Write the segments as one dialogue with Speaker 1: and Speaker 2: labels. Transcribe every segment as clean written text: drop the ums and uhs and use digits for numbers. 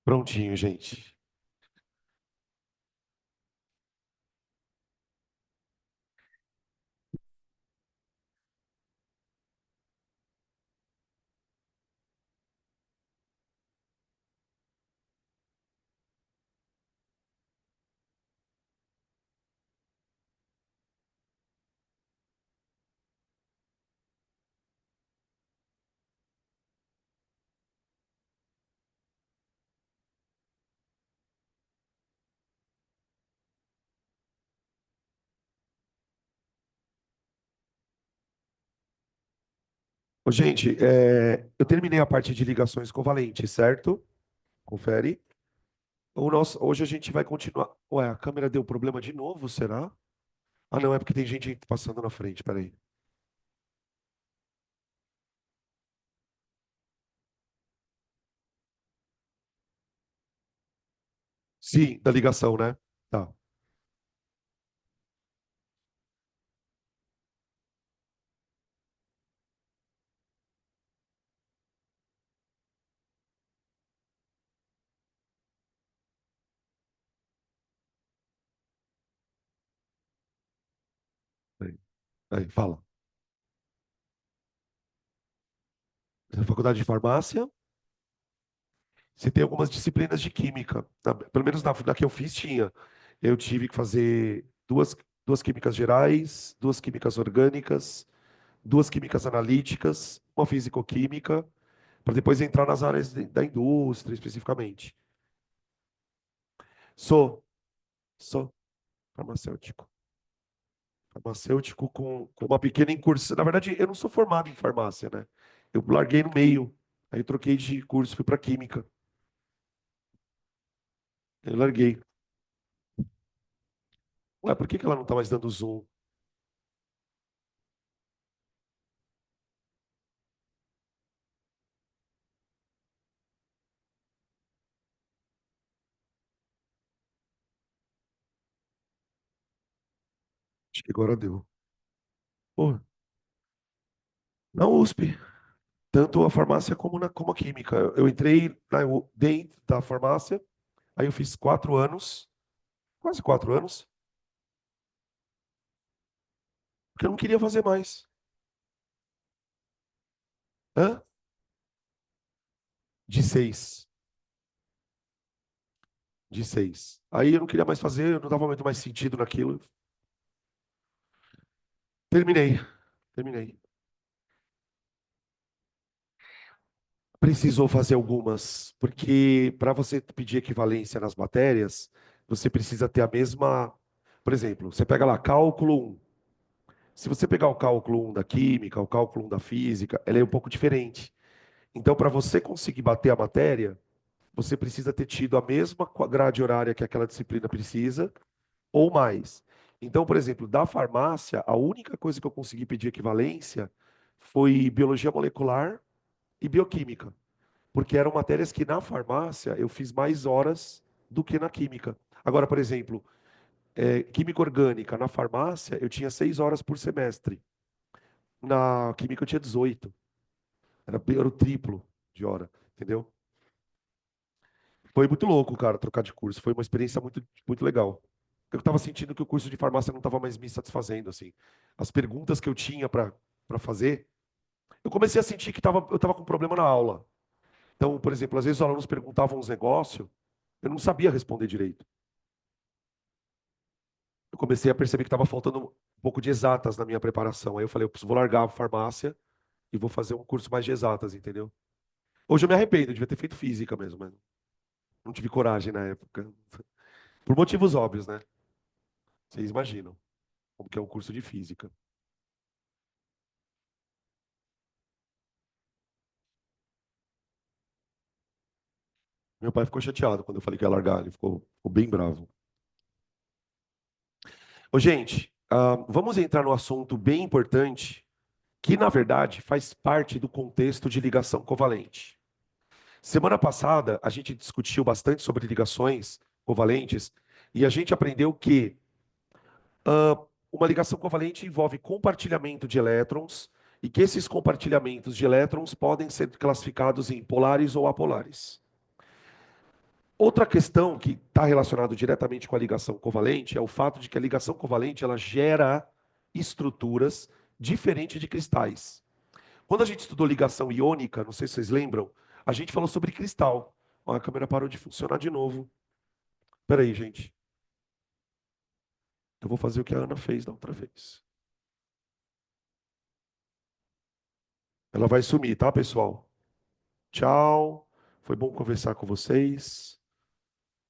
Speaker 1: Prontinho, gente. Ô, gente, eu terminei a parte de ligações covalentes, certo? Confere. Hoje a gente vai continuar. Ué, a câmera deu problema de novo, será? Ah, não, é porque tem gente passando na frente, peraí. Sim, da ligação, né? Tá. Aí, fala. Na faculdade de farmácia, você tem algumas disciplinas de química. Pelo menos na que eu fiz, tinha. Eu tive que fazer duas químicas gerais, duas químicas orgânicas, duas químicas analíticas, uma físico-química, para depois entrar nas áreas da indústria especificamente. Sou, sou farmacêutico. Farmacêutico com uma pequena incursão. Na verdade, eu não sou formado em farmácia, né? Eu larguei no meio. Aí eu troquei de curso, fui para química. Eu larguei. Ué, por que que ela não tá mais dando zoom? Acho que agora deu. Pô, na USP, tanto a farmácia como a química. Eu entrei dentro da farmácia, aí eu fiz 4 anos, quase 4 anos, porque eu não queria fazer mais. Hã? De seis. De seis. Aí eu não queria mais fazer, eu não dava muito mais sentido naquilo. Terminei. Terminei. Precisou fazer algumas, porque para você pedir equivalência nas matérias, você precisa ter a mesma. Por exemplo, você pega lá cálculo 1. Se você pegar o cálculo 1 da química, o cálculo 1 da física, ela é um pouco diferente. Então, para você conseguir bater a matéria, você precisa ter tido a mesma grade horária que aquela disciplina precisa, ou mais. Então, por exemplo, da farmácia, a única coisa que eu consegui pedir equivalência foi biologia molecular e bioquímica, porque eram matérias que na farmácia eu fiz mais horas do que na química. Agora, por exemplo, química orgânica na farmácia eu tinha 6 horas por semestre. Na química eu tinha 18. Era o triplo de hora, entendeu? Foi muito louco, cara, trocar de curso. Foi uma experiência muito, muito legal. Eu estava sentindo que o curso de farmácia não estava mais me satisfazendo, assim. As perguntas que eu tinha para fazer, eu comecei a sentir que eu estava com problema na aula. Então, por exemplo, às vezes os alunos perguntavam uns negócios, eu não sabia responder direito. Eu comecei a perceber que estava faltando um pouco de exatas na minha preparação. Aí eu falei, eu preciso, vou largar a farmácia e vou fazer um curso mais de exatas, entendeu? Hoje eu me arrependo, eu devia ter feito física mesmo, mas não tive coragem na época. Por motivos óbvios, né? Vocês imaginam como que é um curso de física. Meu pai ficou chateado quando eu falei que ia largar, ele ficou bem bravo. Ô, gente, vamos entrar no assunto bem importante, que na verdade faz parte do contexto de ligação covalente. Semana passada, a gente discutiu bastante sobre ligações covalentes e a gente aprendeu que uma ligação covalente envolve compartilhamento de elétrons e que esses compartilhamentos de elétrons podem ser classificados em polares ou apolares. Outra questão que está relacionada diretamente com a ligação covalente é o fato de que a ligação covalente ela gera estruturas diferentes de cristais. Quando a gente estudou ligação iônica, não sei se vocês lembram, a gente falou sobre cristal. Ó, a câmera parou de funcionar de novo. Espera aí, gente. Eu vou fazer o que a Ana fez da outra vez. Ela vai sumir, tá, pessoal? Tchau. Foi bom conversar com vocês.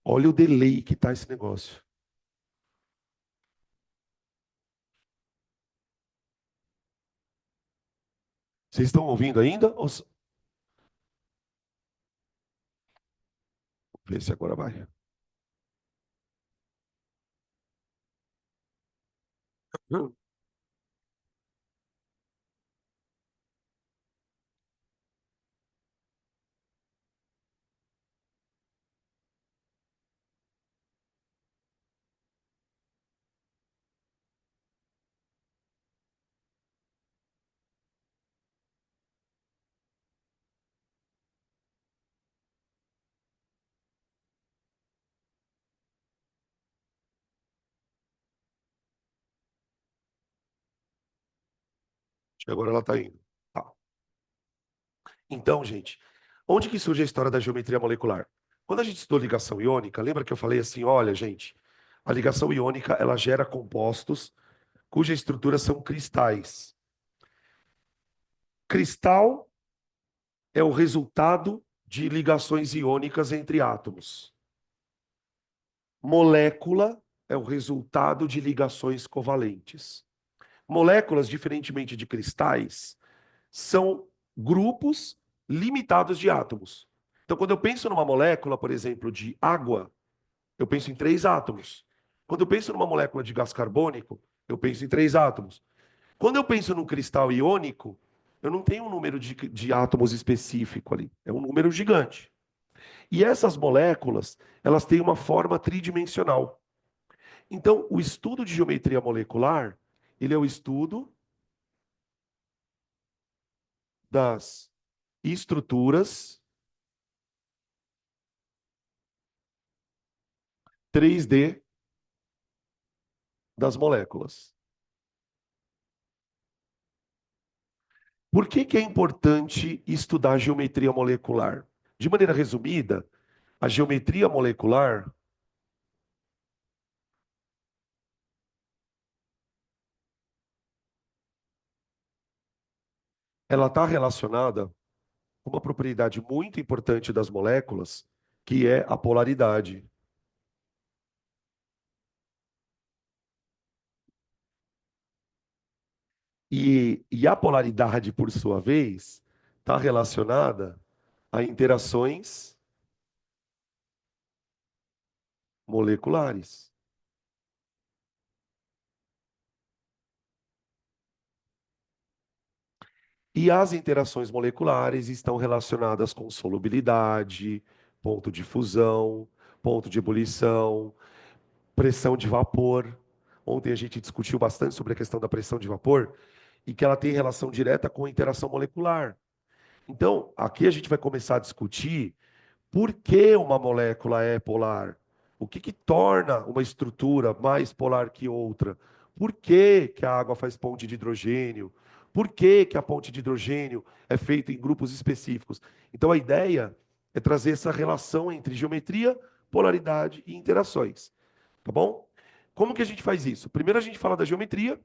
Speaker 1: Olha o delay que tá esse negócio. Vocês estão ouvindo ainda? Vê se agora vai. Acho que agora ela está indo. Tá. Então, gente, onde que surge a história da geometria molecular? Quando a gente estudou ligação iônica, lembra que eu falei assim, olha, gente, a ligação iônica, ela gera compostos cuja estrutura são cristais. Cristal é o resultado de ligações iônicas entre átomos. Molécula é o resultado de ligações covalentes. Moléculas, diferentemente de cristais, são grupos limitados de átomos. Então, quando eu penso numa molécula, por exemplo, de água, eu penso em três átomos. Quando eu penso numa molécula de gás carbônico, eu penso em três átomos. Quando eu penso num cristal iônico, eu não tenho um número de átomos específico ali. É um número gigante. E essas moléculas, elas têm uma forma tridimensional. Então, o estudo de geometria molecular, ele é o estudo das estruturas 3D das moléculas. Por que que é importante estudar geometria molecular? De maneira resumida, a geometria molecular, ela está relacionada com uma propriedade muito importante das moléculas, que é a polaridade. E a polaridade, por sua vez, está relacionada a interações moleculares. E as interações moleculares estão relacionadas com solubilidade, ponto de fusão, ponto de ebulição, pressão de vapor. Ontem a gente discutiu bastante sobre a questão da pressão de vapor e que ela tem relação direta com a interação molecular. Então, aqui a gente vai começar a discutir por que uma molécula é polar? O que que torna uma estrutura mais polar que outra? Por que que a água faz ponte de hidrogênio? Por que que a ponte de hidrogênio é feita em grupos específicos? Então a ideia é trazer essa relação entre geometria, polaridade e interações, tá bom? Como que a gente faz isso? Primeiro a gente fala da geometria,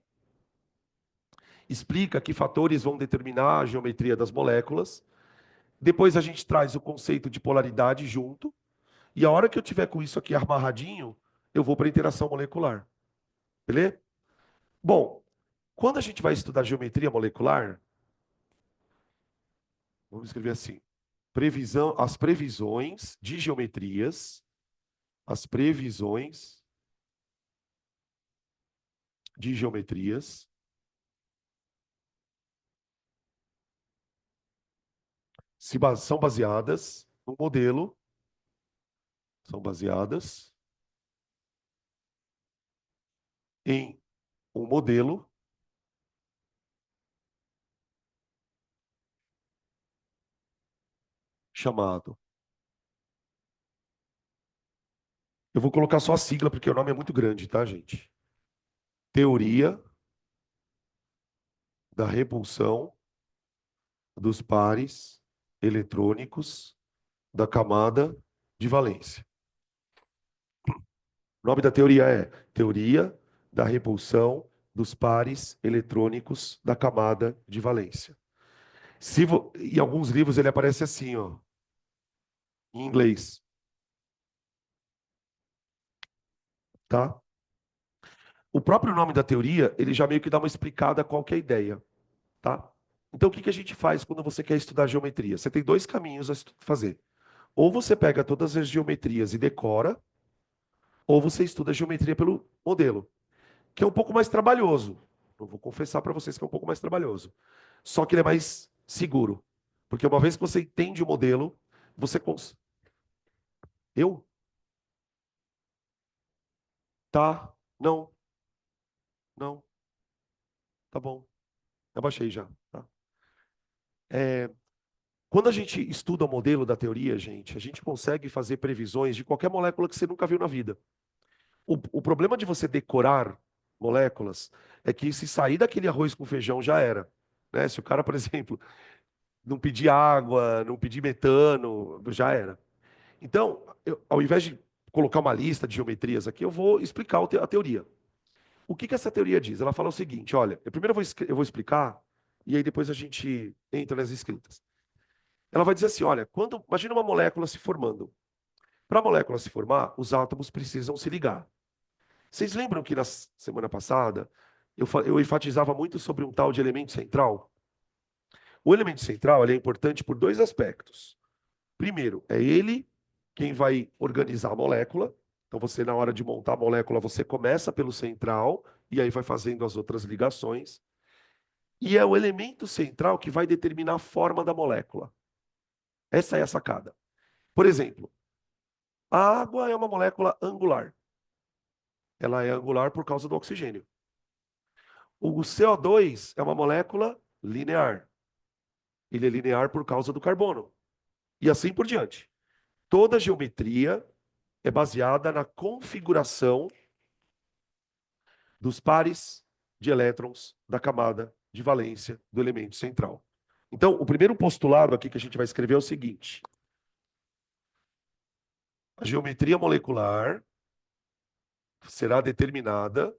Speaker 1: explica que fatores vão determinar a geometria das moléculas. Depois a gente traz o conceito de polaridade junto. E a hora que eu tiver com isso aqui amarradinho, eu vou para a interação molecular. Beleza? Bom, quando a gente vai estudar geometria molecular, vamos escrever assim: as previsões de geometrias, as previsões de geometrias são baseadas no modelo, são baseadas em um modelo chamado Eu vou colocar só a sigla, porque o nome é muito grande, tá, gente? Teoria da repulsão dos pares eletrônicos da camada de valência. O nome da teoria é Teoria da repulsão dos pares eletrônicos da camada de valência. Em alguns livros ele aparece assim, ó, em inglês, tá? O próprio nome da teoria, ele já meio que dá uma explicada qual que é a ideia, tá? Então, o que que a gente faz quando você quer estudar geometria? Você tem dois caminhos a fazer. Ou você pega todas as geometrias e decora, ou você estuda geometria pelo modelo, que é um pouco mais trabalhoso. Eu vou confessar para vocês que é um pouco mais trabalhoso. Só que ele é mais seguro. Porque uma vez que você entende o modelo, você Eu? Tá. Não. Não. Tá bom. Eu baixei já. Tá. É, quando a gente estuda o modelo da teoria, gente, a gente consegue fazer previsões de qualquer molécula que você nunca viu na vida. O problema de você decorar moléculas é que se sair daquele arroz com feijão já era. Né? Se o cara, por exemplo, não pedir água, não pedir metano, já era. Então, ao invés de colocar uma lista de geometrias aqui, eu vou explicar a teoria. O que que essa teoria diz? Ela fala o seguinte, olha, primeiro eu vou explicar, e aí depois a gente entra nas escritas. Ela vai dizer assim, olha, imagina uma molécula se formando. Para a molécula se formar, os átomos precisam se ligar. Vocês lembram que na semana passada eu enfatizava muito sobre um tal de elemento central? O elemento central ele é importante por dois aspectos. Primeiro, é ele quem vai organizar a molécula. Então, você, na hora de montar a molécula, você começa pelo central e aí vai fazendo as outras ligações. E é o elemento central que vai determinar a forma da molécula. Essa é a sacada. Por exemplo, a água é uma molécula angular. Ela é angular por causa do oxigênio. O CO2 é uma molécula linear. Ele é linear por causa do carbono. E assim por diante. Toda geometria é baseada na configuração dos pares de elétrons da camada de valência do elemento central. Então, o primeiro postulado aqui que a gente vai escrever é o seguinte: a geometria molecular será determinada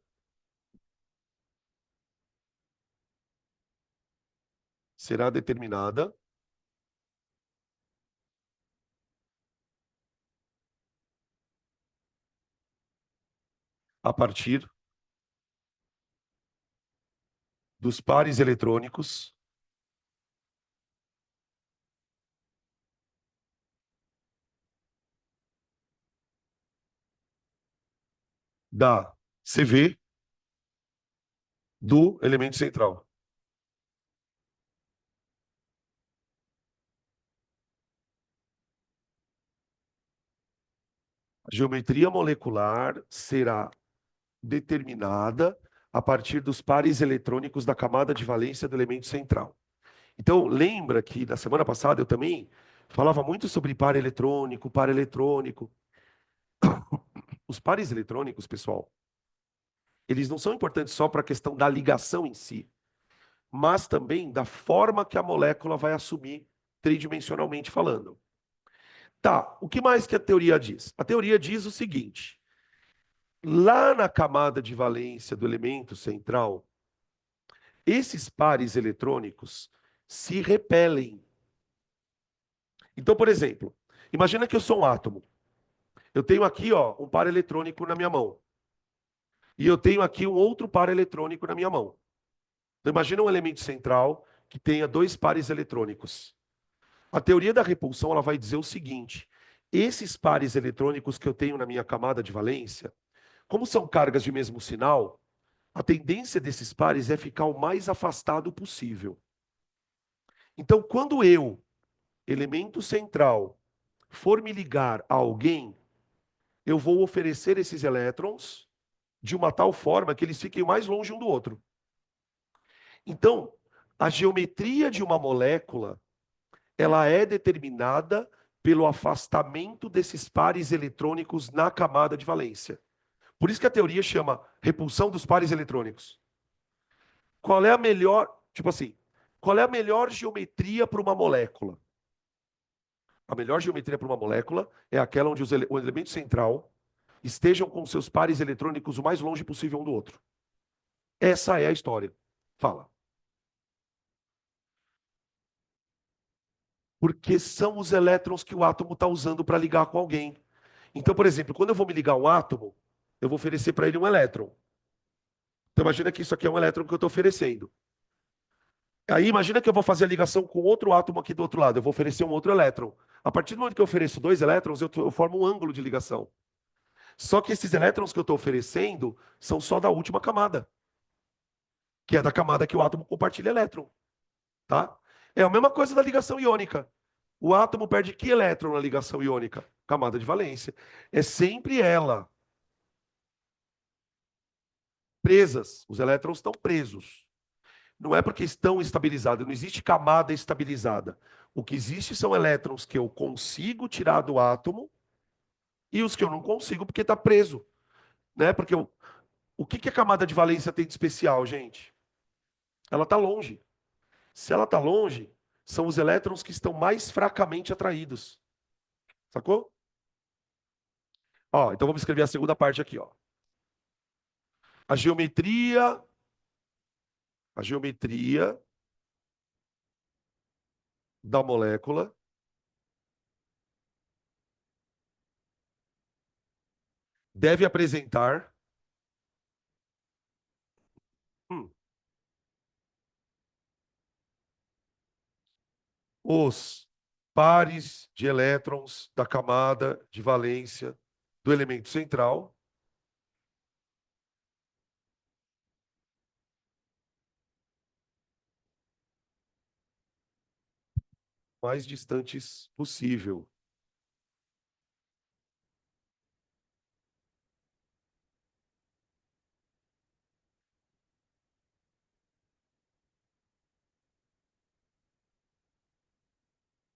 Speaker 1: a partir dos pares eletrônicos da CV do elemento central. A geometria molecular será determinada a partir dos pares eletrônicos da camada de valência do elemento central. Então, lembra que na semana passada eu também falava muito sobre par eletrônico, par eletrônico. Os pares eletrônicos, pessoal, eles não são importantes só para a questão da ligação em si, mas também da forma que a molécula vai assumir tridimensionalmente falando. Tá, o que mais que a teoria diz? A teoria diz o seguinte: lá na camada de valência do elemento central, esses pares eletrônicos se repelem. Então, por exemplo, imagina que eu sou um átomo. Eu tenho aqui, ó, um par eletrônico na minha mão. E eu tenho aqui um outro par eletrônico na minha mão. Então, imagina um elemento central que tenha dois pares eletrônicos. A teoria da repulsão ela vai dizer o seguinte: esses pares eletrônicos que eu tenho na minha camada de valência, como são cargas de mesmo sinal, a tendência desses pares é ficar o mais afastado possível. Então, quando eu, elemento central, for me ligar a alguém, eu vou oferecer esses elétrons de uma tal forma que eles fiquem mais longe um do outro. Então, a geometria de uma molécula, ela é determinada pelo afastamento desses pares eletrônicos na camada de valência. Por isso que a teoria chama repulsão dos pares eletrônicos. Qual é a melhor, tipo assim, qual é a melhor geometria para uma molécula? A melhor geometria para uma molécula é aquela onde o elemento central estejam com seus pares eletrônicos o mais longe possível um do outro. Essa é a história. Fala. Porque são os elétrons que o átomo está usando para ligar com alguém. Então, por exemplo, quando eu vou me ligar a um átomo, eu vou oferecer para ele um elétron. Então, imagina que isso aqui é um elétron que eu estou oferecendo. Aí, imagina que eu vou fazer a ligação com outro átomo aqui do outro lado. Eu vou oferecer um outro elétron. A partir do momento que eu ofereço dois elétrons, eu formo um ângulo de ligação. Só que esses elétrons que eu estou oferecendo são só da última camada, que é da camada que o átomo compartilha elétron. Tá? É a mesma coisa da ligação iônica. O átomo perde que elétron na ligação iônica? Camada de valência. É sempre ela. Presas. Os elétrons estão presos. Não é porque estão estabilizados. Não existe camada estabilizada. O que existe são elétrons que eu consigo tirar do átomo e os que eu não consigo porque está preso. Né? Porque o que a camada de valência tem de especial, gente? Ela está longe. Se ela está longe, são os elétrons que estão mais fracamente atraídos. Sacou? Ó, então vamos escrever a segunda parte aqui, ó. A geometria, a geometria da molécula deve apresentar hum, os pares de elétrons da camada de valência do elemento central mais distantes possível.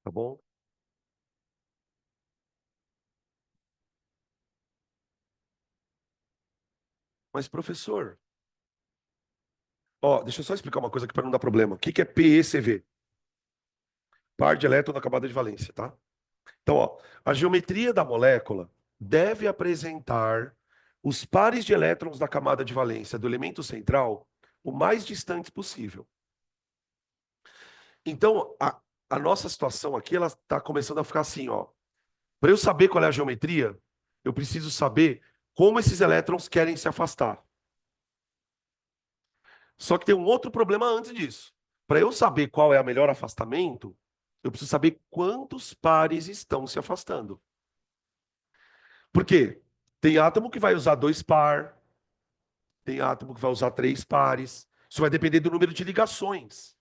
Speaker 1: Tá bom? Mas, professor, ó, deixa eu só explicar uma coisa aqui para não dar problema. O que é PECV? Par de elétron na camada de valência, tá? Então, ó, a geometria da molécula deve apresentar os pares de elétrons da camada de valência do elemento central o mais distantes possível. Então, a nossa situação aqui, ela está começando a ficar assim, ó. Para eu saber qual é a geometria, eu preciso saber como esses elétrons querem se afastar. Só que tem um outro problema antes disso. Para eu saber qual é o melhor afastamento, eu preciso saber quantos pares estão se afastando. Por quê? Tem átomo que vai usar dois par, tem átomo que vai usar três pares. Isso vai depender do número de ligações.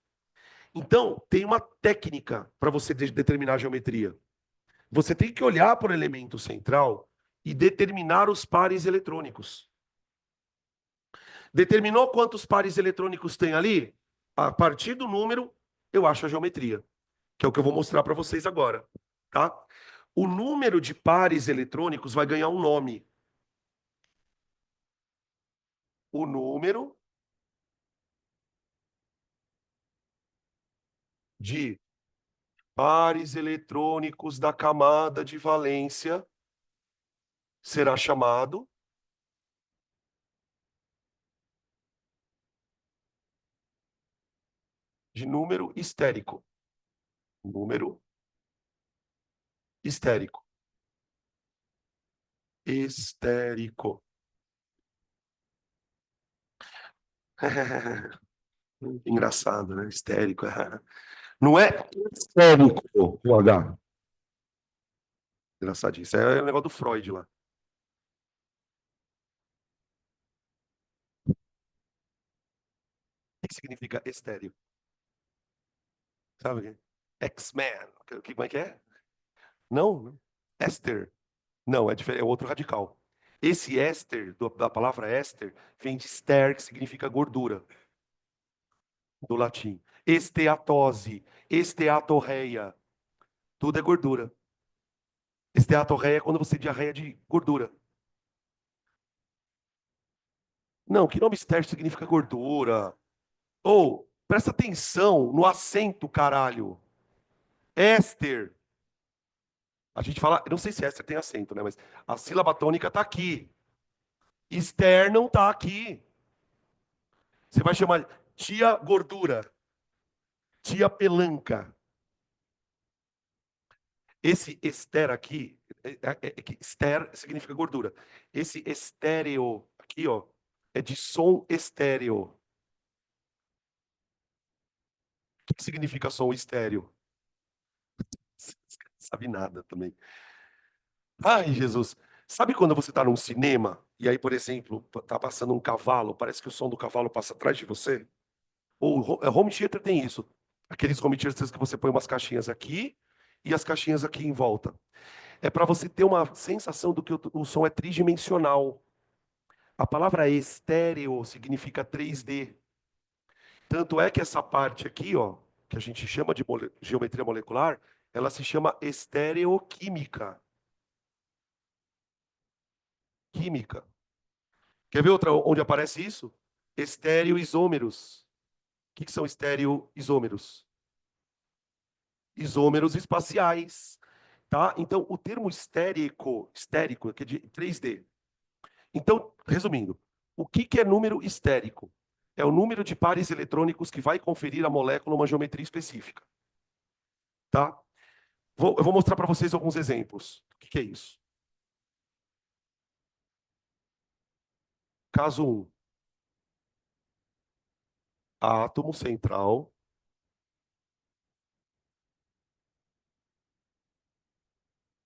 Speaker 1: Então, tem uma técnica para você determinar a geometria. Você tem que olhar para o elemento central e determinar os pares eletrônicos. Determinou quantos pares eletrônicos tem ali? A partir do número, eu acho a geometria, que é o que eu vou mostrar para vocês agora, tá? O número de pares eletrônicos vai ganhar um nome. O número de pares eletrônicos da camada de valência será chamado de número estérico. Número estérico. Estérico. Engraçado, né? Estérico. Não é estérico, o H. Engraçadinho. Isso é o negócio do Freud lá. O que significa estéreo? Sabe o quê? X-Men. Como é que é? Não, não. Éster. Não, é diferente, é outro radical. Esse éster, da palavra éster, vem de ster, que significa gordura, do latim. Esteatose, esteatorreia, tudo é gordura. Esteatorreia é quando você diarreia de gordura. Não, que nome estéreo significa gordura. Ou, presta atenção no acento, caralho. Éster. A gente fala, eu não sei se éster tem acento, né? Mas a sílaba tônica tá aqui. Ester não tá aqui. Você vai chamar tia gordura, tia pelanca. Esse ester aqui, que ester significa gordura. Esse estéreo aqui, ó, é de som estéreo. O que significa som estéreo? Sabe nada também. Ai, Jesus. Sabe quando você está num cinema e aí, por exemplo, tá passando um cavalo, parece que o som do cavalo passa atrás de você? Ou home theater tem isso. Aqueles home theaters que você põe umas caixinhas aqui e as caixinhas aqui em volta. É para você ter uma sensação do que o som é tridimensional. A palavra estéreo significa 3D. Tanto é que essa parte aqui, ó, que a gente chama de geometria molecular, ela se chama estereoquímica. Química. Quer ver outra onde aparece isso? Estereoisômeros. O que são estereoisômeros? Isômeros espaciais. Tá? Então, o termo estérico, que é de 3D. Então, resumindo, o que é número estérico? É o número de pares eletrônicos que vai conferir à molécula uma geometria específica. Tá? Eu vou mostrar para vocês alguns exemplos. O que é isso? Caso 1. Átomo central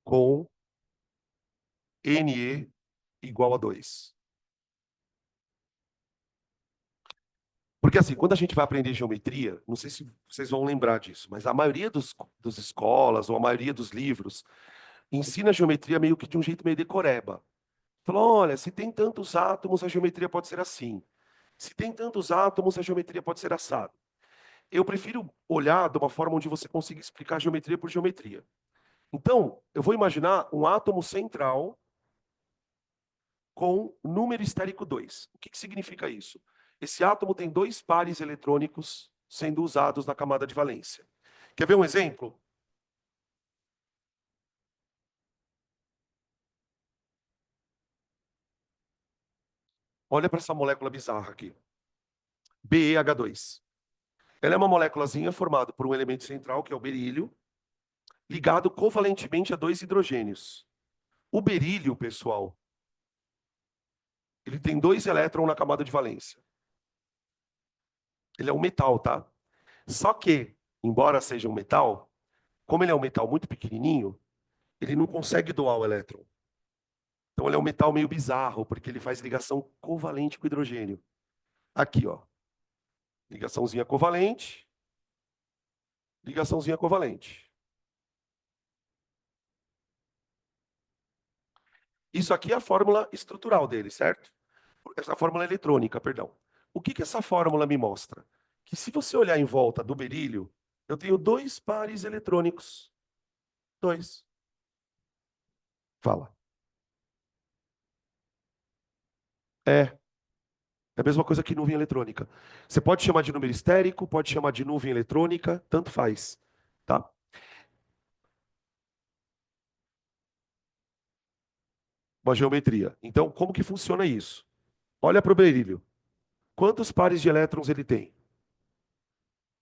Speaker 1: com Ne igual a 2. Porque assim, quando a gente vai aprender geometria, não sei se vocês vão lembrar disso, mas a maioria dos escolas, ou a maioria dos livros, ensina geometria meio que de um jeito meio decoreba. Fala, olha, se tem tantos átomos, a geometria pode ser assim. Se tem tantos átomos, a geometria pode ser assado. Eu prefiro olhar de uma forma onde você consiga explicar geometria por geometria. Então, eu vou imaginar um átomo central com número estérico 2. O que significa isso? Esse átomo tem dois pares eletrônicos sendo usados na camada de valência. Quer ver um exemplo? Olha para essa molécula bizarra aqui. BeH2. Ela é uma moléculazinha formada por um elemento central, que é o berílio, ligado covalentemente a dois hidrogênios. O berílio, pessoal, ele tem dois elétrons na camada de valência. Ele é um metal, tá? Só que, embora seja um metal, como ele é um metal muito pequenininho, ele não consegue doar o elétron. Então ele é um metal meio bizarro, porque ele faz ligação covalente com o hidrogênio. Aqui, ó. Ligaçãozinha covalente, ligaçãozinha covalente. Isso aqui é a fórmula estrutural dele, certo? Essa fórmula eletrônica, perdão. O que essa fórmula me mostra? Que se você olhar em volta do berílio, eu tenho dois pares eletrônicos. Dois. Fala. É. É a mesma coisa que nuvem eletrônica. Você pode chamar de número estérico, pode chamar de nuvem eletrônica, tanto faz. Tá? Uma geometria. Então, como que funciona isso? Olha para o berílio. Quantos pares de elétrons ele tem?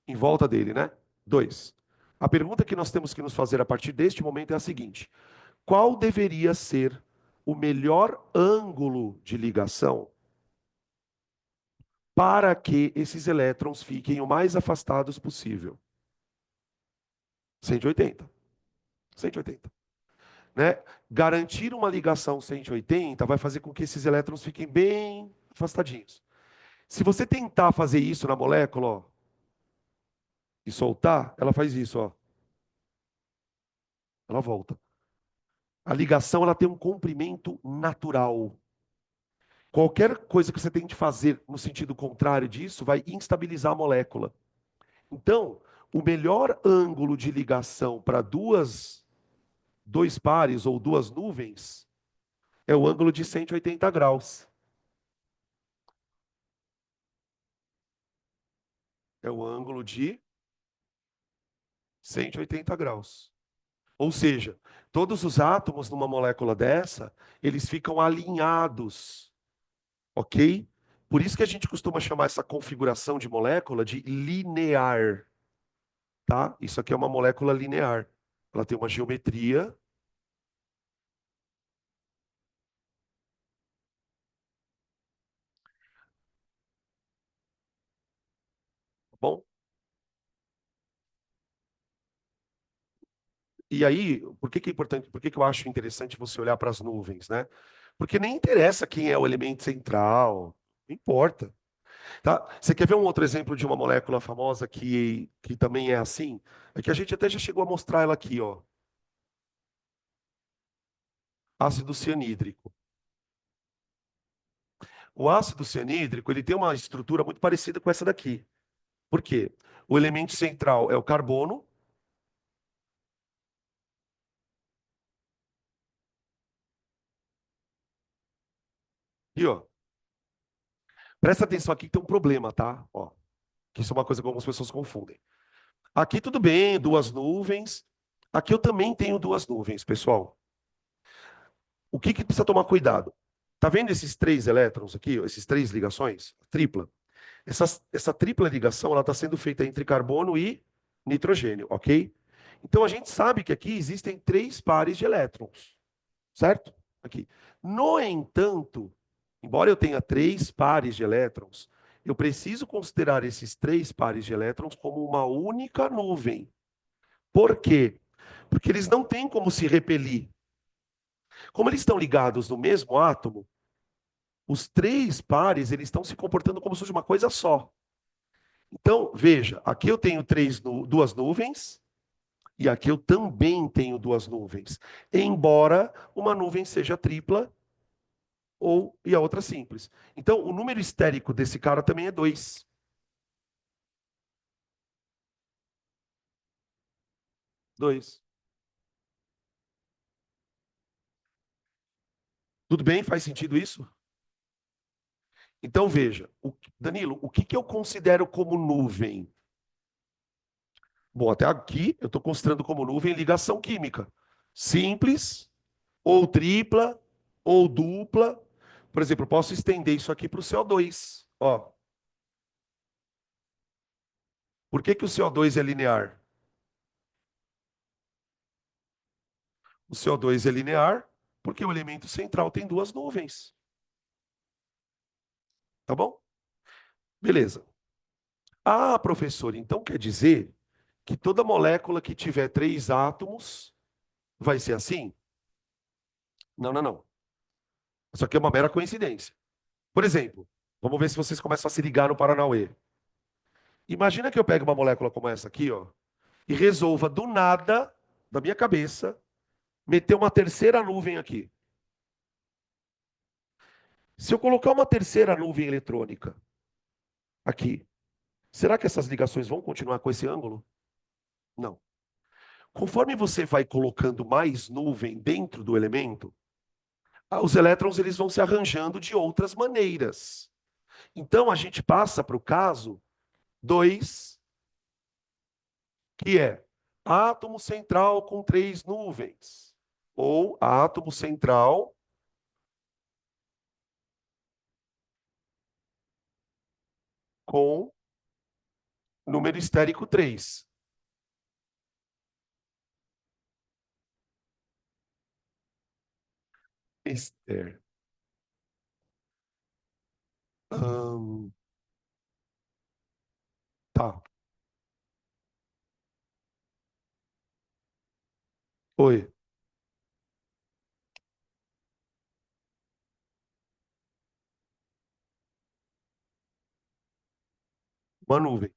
Speaker 1: Em volta dele, né? Dois. A pergunta que nós temos que nos fazer a partir deste momento é a seguinte: qual deveria ser o melhor ângulo de ligação para que esses elétrons fiquem o mais afastados possível? 180. 180. Né? Garantir uma ligação 180 vai fazer com que esses elétrons fiquem bem afastadinhos. Se você tentar fazer isso na molécula, ó, e soltar, ela faz isso, ó. Ela volta. A ligação ela tem um comprimento natural. Qualquer coisa que você tente fazer no sentido contrário disso vai instabilizar a molécula. Então, o melhor ângulo de ligação para duas dois pares ou duas nuvens, é o ângulo de 180 graus. É o ângulo de 180 graus. Ou seja, todos os átomos numa molécula dessa, eles ficam alinhados, ok? Por isso que a gente costuma chamar essa configuração de molécula de linear, tá? Isso aqui é uma molécula linear. Ela tem uma geometria, tá bom? E aí, por que que é importante, por que que eu acho interessante você olhar para as nuvens, né? Porque nem interessa quem é o elemento central, não importa, tá? Você quer ver um outro exemplo de uma molécula famosa que também é assim? É que a gente até já chegou a mostrar ela aqui, ó. Ácido cianídrico. O ácido cianídrico, ele tem uma estrutura muito parecida com essa daqui. Por quê? O elemento central é o carbono, e ó, presta atenção aqui que tem um problema, tá? Ó, que isso é uma coisa que algumas pessoas confundem. Aqui tudo bem, duas nuvens. Aqui eu também tenho duas nuvens, pessoal. O que que precisa tomar cuidado? Tá vendo esses três elétrons aqui, ó, esses três ligações? Tripla. Essa tripla ligação ela está sendo feita entre carbono e nitrogênio, ok? Então a gente sabe que aqui existem três pares de elétrons, certo? Aqui. No entanto, embora eu tenha três pares de elétrons, eu preciso considerar esses três pares de elétrons como uma única nuvem. Por quê? Porque eles não têm como se repelir. Como eles estão ligados no mesmo átomo, os três pares eles estão se comportando como se fosse uma coisa só. Então, veja, aqui eu tenho duas nuvens e aqui eu também tenho duas nuvens. Embora uma nuvem seja tripla e a outra simples. Então, o número estérico desse cara também é 2. 2. Tudo bem? Faz sentido isso? Então, veja, Danilo, o que que eu considero como nuvem? Bom, até aqui eu estou considerando como nuvem ligação química. Simples, ou tripla, ou dupla. Por exemplo, eu posso estender isso aqui para o CO2. Ó, por que que o CO2 é linear? O CO2 é linear porque o elemento central tem duas nuvens. Tá bom? Beleza. Ah, professor, então quer dizer que toda molécula que tiver três átomos vai ser assim? Não, não, não. Isso aqui é uma mera coincidência. Por exemplo, vamos ver se vocês começam a se ligar no Paranauê. Imagina que eu pegue uma molécula como essa aqui, ó, e resolva do nada, da minha cabeça, meter uma terceira nuvem aqui. Se eu colocar uma terceira nuvem eletrônica aqui, será que essas ligações vão continuar com esse ângulo? Não. Conforme você vai colocando mais nuvem dentro do elemento, os elétrons eles vão se arranjando de outras maneiras. Então a gente passa para o caso 2, que é átomo central com três nuvens, ou átomo central com número estérico 3. Ester. Hum, tá. Oi. Uma nuvem.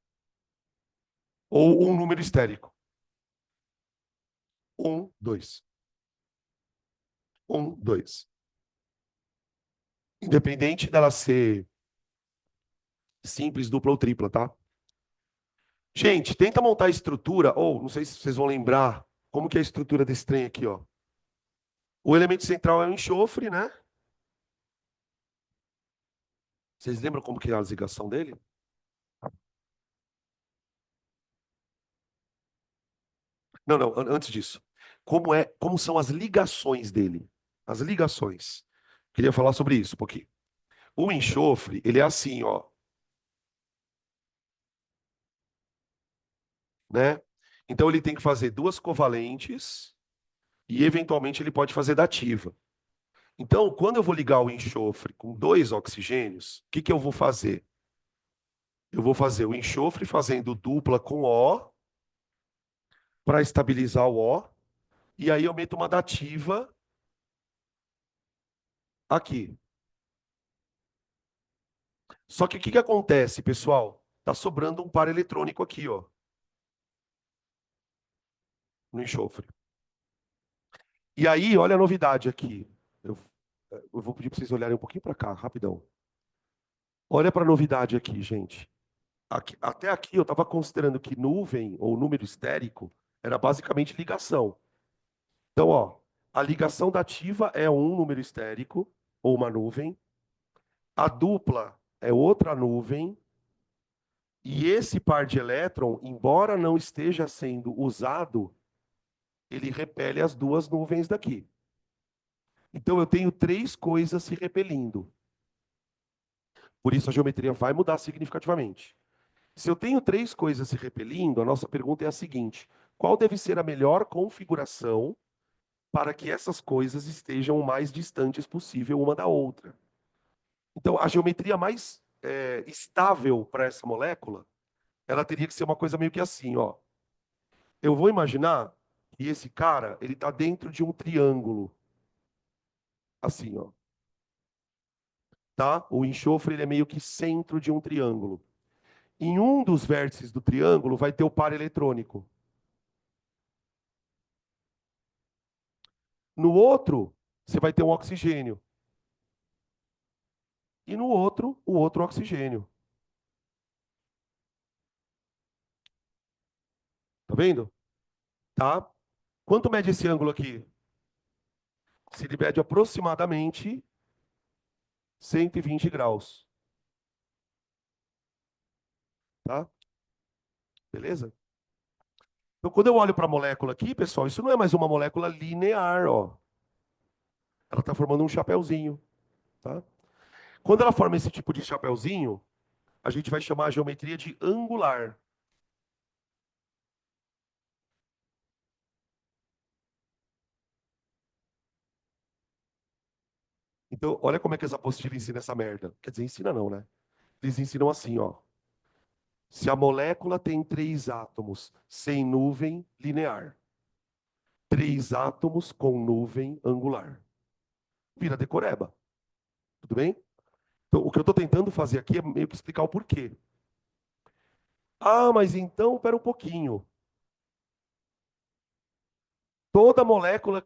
Speaker 1: Ou um número estérico. Um, dois. Um, dois. Independente dela ser simples, dupla ou tripla, tá? Gente, tenta montar a estrutura, ou não sei se vocês vão lembrar como que é a estrutura desse trem aqui, ó. O elemento central é o enxofre, né? Vocês lembram como que é a ligação dele? Não, não, antes disso. Como são as ligações dele? As ligações. Queria falar sobre isso um pouquinho. O enxofre, ele é assim, ó, né? Então ele tem que fazer duas covalentes e eventualmente ele pode fazer dativa. Então, quando eu vou ligar o enxofre com dois oxigênios, o que que eu vou fazer? Eu vou fazer o enxofre fazendo dupla com O para estabilizar o O, e aí eu meto uma dativa aqui. Só que o que que acontece, pessoal? Tá sobrando um par eletrônico aqui, ó, no enxofre. E aí, olha a novidade aqui. Eu, eu vou pedir para vocês olharem um pouquinho para cá, rapidão. Olha para a novidade aqui, gente. Até aqui eu estava considerando que nuvem ou número estérico era basicamente ligação. Então, ó, a ligação dativa é um número estérico ou uma nuvem. A dupla é outra nuvem. E esse par de elétron, embora não esteja sendo usado, ele repele as duas nuvens daqui. Então eu tenho três coisas se repelindo. Por isso a geometria vai mudar significativamente. Se eu tenho três coisas se repelindo, a nossa pergunta é a seguinte: qual deve ser a melhor configuração para que essas coisas estejam o mais distantes possível uma da outra? Então, a geometria mais estável para essa molécula, ela teria que ser uma coisa meio que assim, ó. Eu vou imaginar que esse cara, ele está dentro de um triângulo, assim, ó, tá? O enxofre, ele é meio que centro de um triângulo. Em um dos vértices do triângulo vai ter o par eletrônico. No outro, você vai ter um oxigênio. E no outro, o outro oxigênio. Tá vendo? Tá? Quanto mede esse ângulo aqui? Se ele mede aproximadamente 120 graus. Tá? Beleza? Então, quando eu olho para a molécula aqui, pessoal, isso não é mais uma molécula linear, ó. Ela está formando um chapéuzinho, tá? Quando ela forma esse tipo de chapéuzinho, a gente vai chamar a geometria de angular. Então, olha como é que as apostilas ensinam essa merda. Quer dizer, ensina não, né? Eles ensinam assim, ó. Se a molécula tem três átomos sem nuvem linear, três átomos com nuvem angular, vira decoreba. Tudo bem? Então, o que eu estou tentando fazer aqui é meio que explicar o porquê. Ah, mas então, pera um pouquinho. Toda molécula.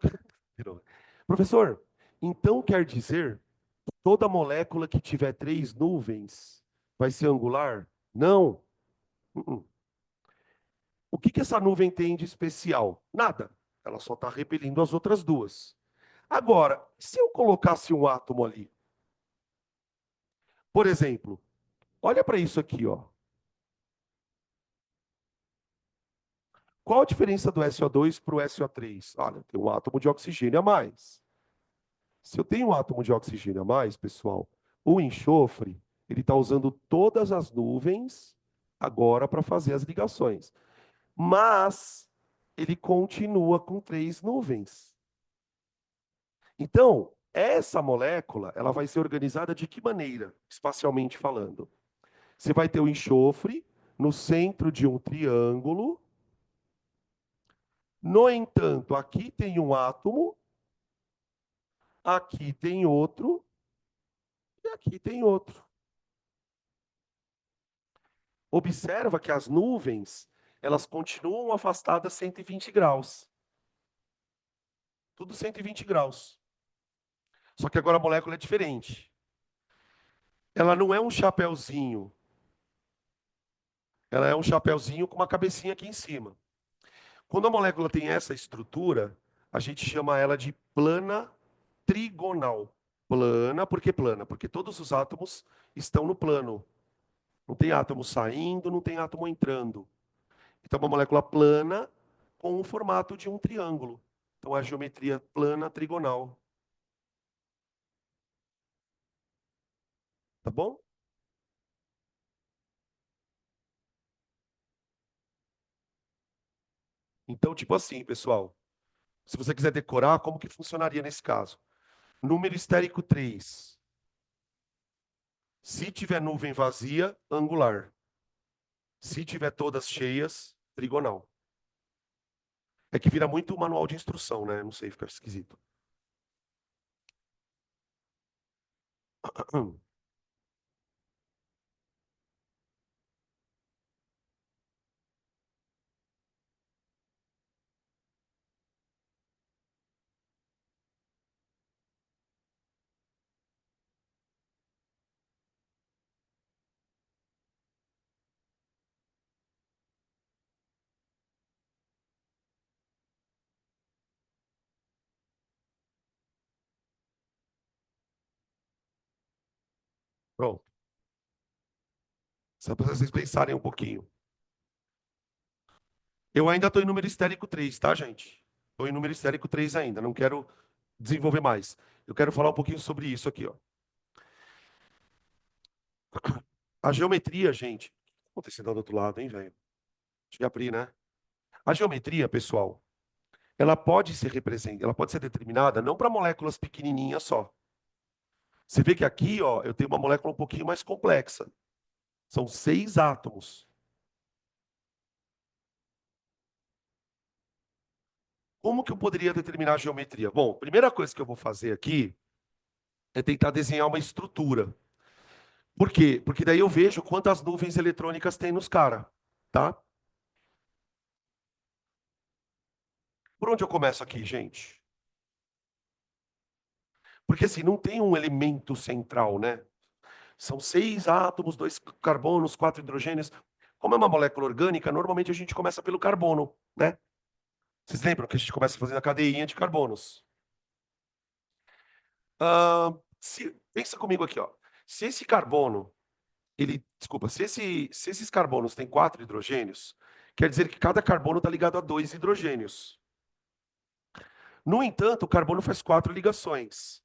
Speaker 1: Professor, então quer dizer que toda molécula que tiver três nuvens vai ser angular? Não. Uh-uh. O que que essa nuvem tem de especial? Nada. Ela só está repelindo as outras duas. Agora, se eu colocasse um átomo ali, por exemplo, olha para isso aqui, ó. Qual a diferença do SO2 para o SO3? Olha, tem um átomo de oxigênio a mais. Se eu tenho um átomo de oxigênio a mais, pessoal, o enxofre, ele está usando todas as nuvens agora para fazer as ligações. Mas ele continua com três nuvens. Então, essa molécula, ela vai ser organizada de que maneira, espacialmente falando? Você vai ter o enxofre no centro de um triângulo. No entanto, aqui tem um átomo, aqui tem outro e aqui tem outro. Observa que as nuvens, elas continuam afastadas 120 graus. Tudo 120 graus. Só que agora a molécula é diferente. Ela não é um chapéuzinho. Ela é um chapéuzinho com uma cabecinha aqui em cima. Quando a molécula tem essa estrutura, a gente chama ela de plana trigonal. Plana, por que plana? Porque todos os átomos estão no plano. Não tem átomo saindo, não tem átomo entrando. Então, é uma molécula plana com o formato de um triângulo. Então, a geometria plana trigonal. Tá bom? Então, tipo assim, pessoal. Se você quiser decorar, como que funcionaria nesse caso? Número esférico 3. Se tiver nuvem vazia, angular. Se tiver todas cheias, trigonal. É que vira muito manual de instrução, né? Não sei, fica esquisito. Pronto. Só para vocês pensarem um pouquinho. Eu ainda estou em número esférico 3, tá, gente? Estou em número esférico 3 ainda. Não quero desenvolver mais. Eu quero falar um pouquinho sobre isso aqui, ó. A geometria, gente. O que está acontecendo do outro lado, hein, velho? Deixa eu abrir, né? A geometria, pessoal, ela pode ser determinada não para moléculas pequenininhas só. Você vê que aqui, ó, eu tenho uma molécula um pouquinho mais complexa. São 6 átomos. Como que eu poderia determinar a geometria? Bom, a primeira coisa que eu vou fazer aqui é tentar desenhar uma estrutura. Por quê? Porque daí eu vejo quantas nuvens eletrônicas tem nos caras, tá? Por onde eu começo aqui, gente? Porque assim, não tem um elemento central, né? São 6 átomos, 2 carbonos, 4 hidrogênios. Como é uma molécula orgânica, normalmente a gente começa pelo carbono, né? Vocês lembram que a gente começa fazendo a cadeinha de carbonos? Pensa comigo aqui, ó. Se esse carbono, desculpa, se esses carbonos têm 4 hidrogênios, quer dizer que cada carbono está ligado a 2 hidrogênios. No entanto, o carbono faz 4 ligações.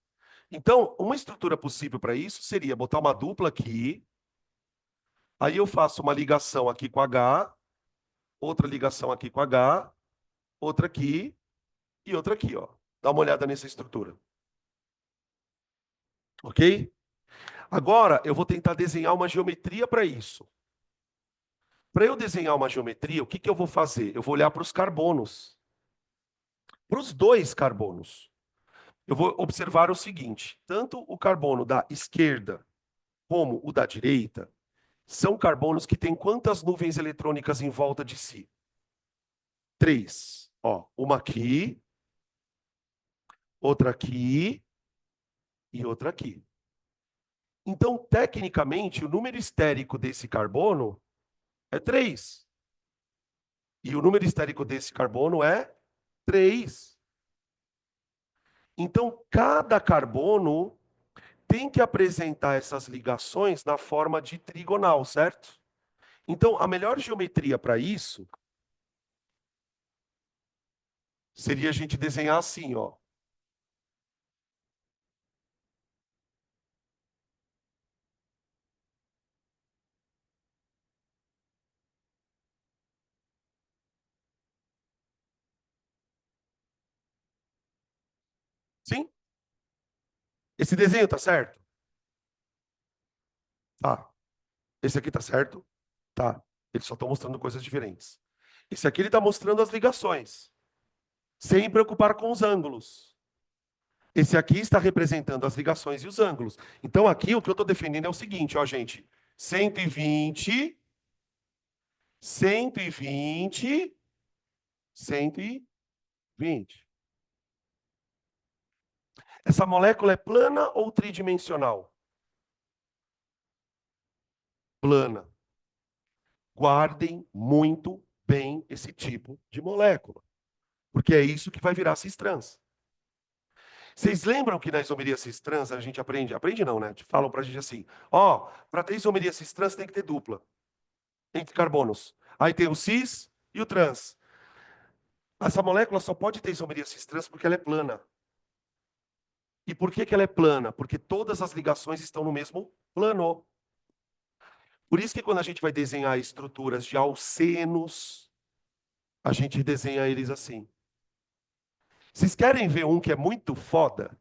Speaker 1: Então, uma estrutura possível para isso seria botar uma dupla aqui, aí eu faço uma ligação aqui com H, outra ligação aqui com H, outra aqui e outra aqui, ó. Dá uma olhada nessa estrutura, ok? Agora, eu vou tentar desenhar uma geometria para isso. Para eu desenhar uma geometria, o que que eu vou fazer? Eu vou olhar para os carbonos. Para os 2 carbonos. Eu vou observar o seguinte: tanto o carbono da esquerda como o da direita são carbonos que têm quantas nuvens eletrônicas em volta de si? 3. Ó, uma aqui, outra aqui e outra aqui. Então, tecnicamente, o número estérico desse carbono é 3. E o número estérico desse carbono é 3. Então, cada carbono tem que apresentar essas ligações na forma de trigonal, certo? Então, a melhor geometria para isso seria a gente desenhar assim, ó. Sim? Esse desenho tá certo? Tá. Esse aqui tá certo? Tá. Eles só estão mostrando coisas diferentes. Esse aqui ele está mostrando as ligações, sem preocupar com os ângulos. Esse aqui está representando as ligações e os ângulos. Então, aqui o que eu estou defendendo é o seguinte, ó, gente. 120, 120, 120. Essa molécula é plana ou tridimensional? Plana. Guardem muito bem esse tipo de molécula, porque é isso que vai virar cis trans. Vocês lembram que na isomeria cis-trans a gente aprende, aprende não, né? Falam pra gente assim, ó, para ter isomeria cis-trans tem que ter dupla entre carbonos. Aí tem o cis e o trans. Essa molécula só pode ter isomeria cis-trans porque ela é plana. E por que que ela é plana? Porque todas as ligações estão no mesmo plano. Por isso que quando a gente vai desenhar estruturas de alcenos, a gente desenha eles assim. Vocês querem ver um que é muito foda?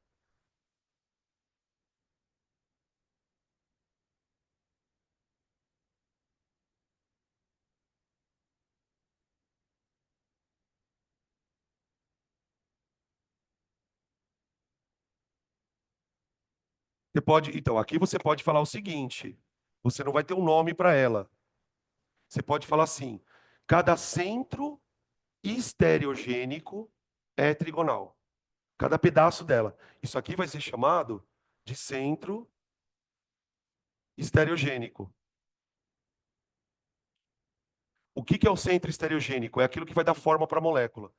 Speaker 1: Você pode, então, aqui você pode falar o seguinte: você não vai ter um nome para ela. Você pode falar assim: cada centro estereogênico é trigonal. Cada pedaço dela. Isso aqui vai ser chamado de centro estereogênico. O que que é o centro estereogênico? É aquilo que vai dar forma para a molécula.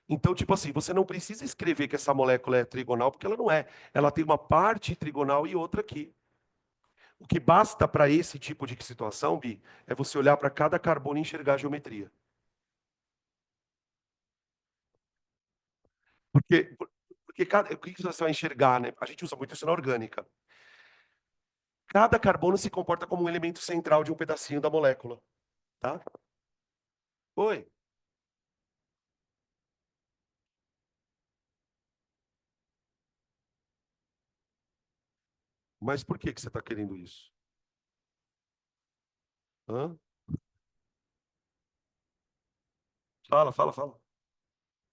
Speaker 1: Então, tipo assim, você não precisa escrever que essa molécula é trigonal, porque ela não é. Ela tem uma parte trigonal e outra aqui. O que basta para esse tipo de situação, Bi, é você olhar para cada carbono e enxergar a geometria. Porque, porque o que você vai enxergar, né? A gente usa muito isso na orgânica. Cada carbono se comporta como um elemento central de um pedacinho da molécula, tá? Oi, mas por que que você está querendo isso? Hã? Fala, fala, fala. O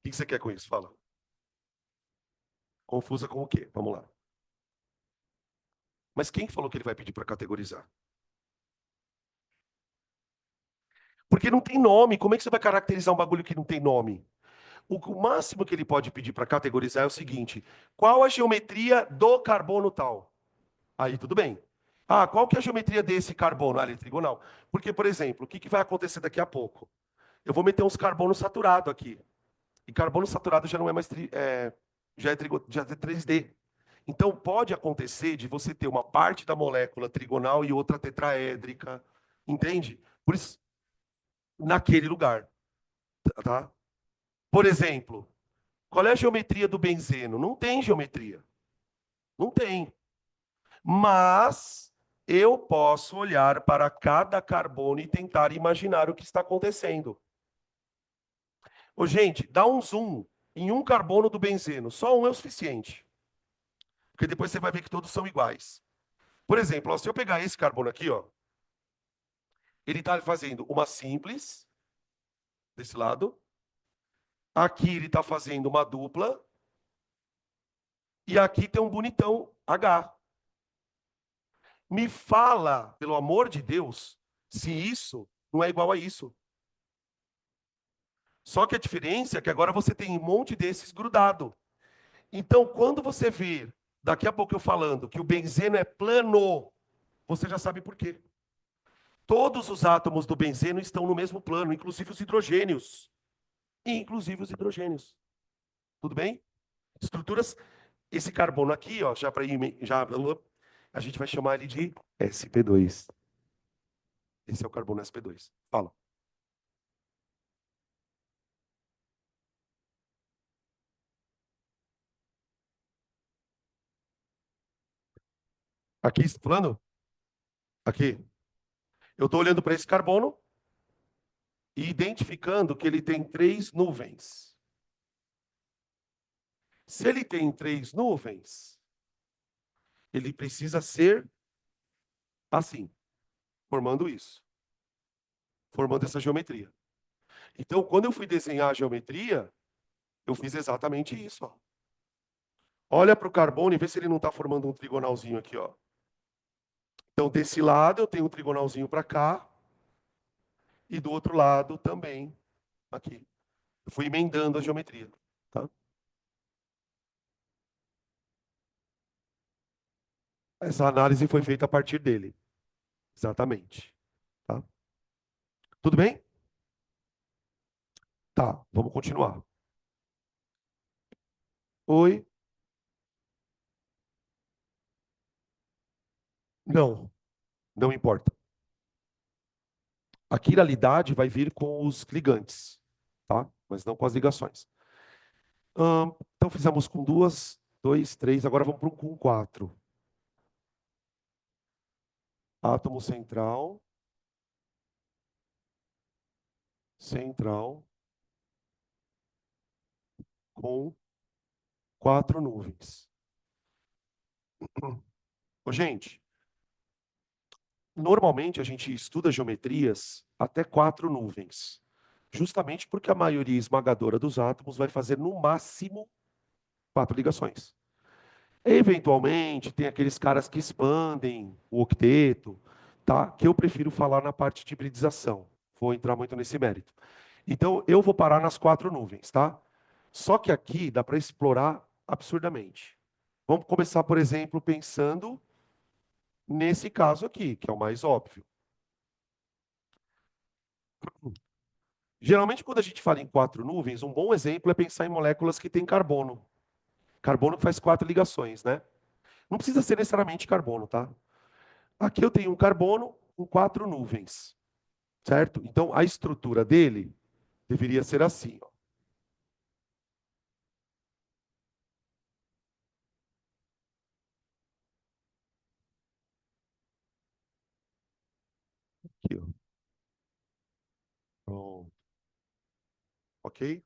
Speaker 1: que que você quer com isso? Fala. Confusa com o quê? Vamos lá. Mas quem falou que ele vai pedir para categorizar? Porque não tem nome. Como é que você vai caracterizar um bagulho que não tem nome? O máximo que ele pode pedir para categorizar é o seguinte: qual a geometria do carbono tal? Aí tudo bem. Ah, qual que é a geometria desse carbono? Ah, ele é trigonal. Porque, por exemplo, o que que vai acontecer daqui a pouco? Eu vou meter uns carbono saturado aqui. E carbono saturado já não é mais já é 3D. Então pode acontecer de você ter uma parte da molécula trigonal e outra tetraédrica, entende? Por isso, naquele lugar, tá? Por exemplo, qual é a geometria do benzeno? Não tem geometria. Não tem. Mas eu posso olhar para cada carbono e tentar imaginar o que está acontecendo. Ô, gente, dá um zoom em um carbono do benzeno. Só um é o suficiente. Porque depois você vai ver que todos são iguais. Por exemplo, ó, se eu pegar esse carbono aqui, ó, ele está fazendo uma simples, desse lado. Aqui ele está fazendo uma dupla. E aqui tem um bonitão H. Me fala, pelo amor de Deus, se isso não é igual a isso. Só que a diferença é que agora você tem um monte desses grudado. Então, quando você vir, daqui a pouco eu falando, que o benzeno é plano, você já sabe por quê. Todos os átomos do benzeno estão no mesmo plano, inclusive os hidrogênios. Inclusive os hidrogênios. Tudo bem? Estruturas, esse carbono aqui, ó, já para já a gente vai chamar ele de sp2. Esse é o carbono sp2. Fala. Aqui, está falando? Aqui. Eu estou olhando para esse carbono e identificando que ele tem três nuvens. Se ele tem três nuvens, ele precisa ser assim, formando isso, formando essa geometria. Então, quando eu fui desenhar a geometria, eu fiz exatamente isso. Ó. Olha para o carbono e vê se ele não está formando um trigonalzinho aqui. Ó. Então, desse lado eu tenho um trigonalzinho para cá e do outro lado também aqui. Eu fui emendando a geometria. Tá? Essa análise foi feita a partir dele. Exatamente. Tá? Tudo bem? Tá, vamos continuar. Oi. Não, não importa. A quiralidade vai vir com os ligantes, tá? Mas não com as ligações. Então fizemos com duas, dois, três, agora vamos para um com quatro. Átomo central, central, com quatro nuvens. Ô, gente, normalmente a gente estuda geometrias até quatro nuvens, justamente porque a maioria esmagadora dos átomos vai fazer no máximo quatro ligações. Eventualmente, tem aqueles caras que expandem o octeto, tá? Que eu prefiro falar na parte de hibridização. Vou entrar muito nesse mérito. Então, eu vou parar nas quatro nuvens, tá? Só que aqui dá para explorar absurdamente. Vamos começar, por exemplo, pensando nesse caso aqui, que é o mais óbvio. Geralmente, quando a gente fala em quatro nuvens, um bom exemplo é pensar em moléculas que têm carbono. Carbono que faz quatro ligações, né? Não precisa ser necessariamente carbono, tá? Aqui eu tenho um carbono com quatro nuvens, certo? Então, a estrutura dele deveria ser assim, ó. Aqui, ó. Pronto. Ok?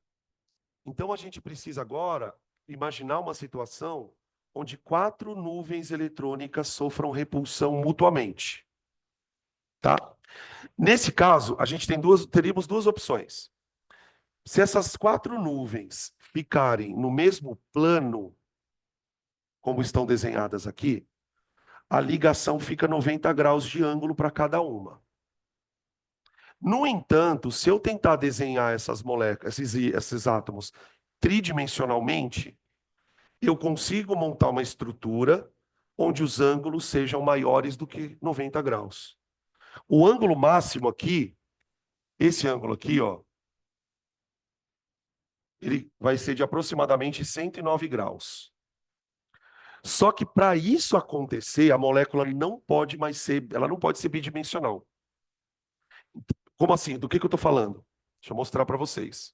Speaker 1: Então, a gente precisa agora imaginar uma situação onde quatro nuvens eletrônicas sofram repulsão mutuamente, tá? Nesse caso, a gente teríamos duas opções. Se essas quatro nuvens ficarem no mesmo plano, como estão desenhadas aqui, a ligação fica 90 graus de ângulo para cada uma. No entanto, se eu tentar desenhar essas moléculas, esses átomos tridimensionalmente, eu consigo montar uma estrutura onde os ângulos sejam maiores do que 90 graus. O ângulo máximo aqui, esse ângulo aqui, ó, ele vai ser de aproximadamente 109 graus. Só que para isso acontecer, a molécula não pode mais ser, ela não pode ser bidimensional. Como assim? Do que eu estou falando? Deixa eu mostrar para vocês.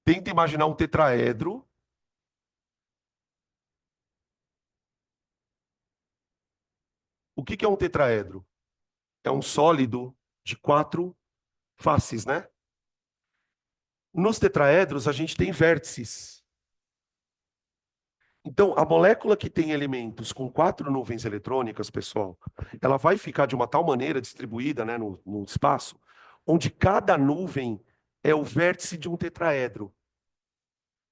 Speaker 1: Tenta imaginar um tetraedro. O que é um tetraedro? É um sólido de quatro faces, né? Nos tetraedros, a gente tem vértices. Então, a molécula que tem elementos com quatro nuvens eletrônicas, pessoal, ela vai ficar de uma tal maneira distribuída, né, no espaço, onde cada nuvem é o vértice de um tetraedro.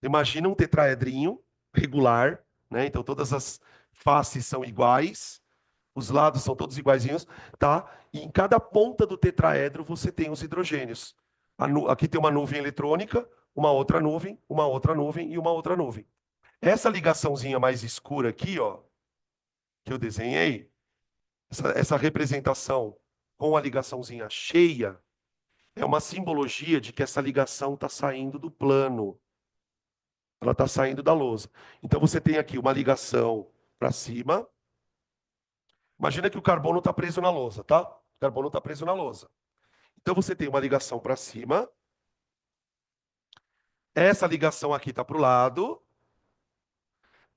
Speaker 1: Imagina um tetraedrinho regular, né? Então, todas as faces são iguais, os lados são todos iguaizinhos, tá? E em cada ponta do tetraedro você tem os hidrogênios. Aqui tem uma nuvem eletrônica, uma outra nuvem e uma outra nuvem. Essa ligaçãozinha mais escura aqui, ó, que eu desenhei, essa representação com a ligaçãozinha cheia, é uma simbologia de que essa ligação está saindo do plano, ela está saindo da lousa. Então você tem aqui uma ligação para cima. Imagina que o carbono está preso na lousa, tá? O carbono está preso na lousa. Então você tem uma ligação para cima. Essa ligação aqui está para o lado.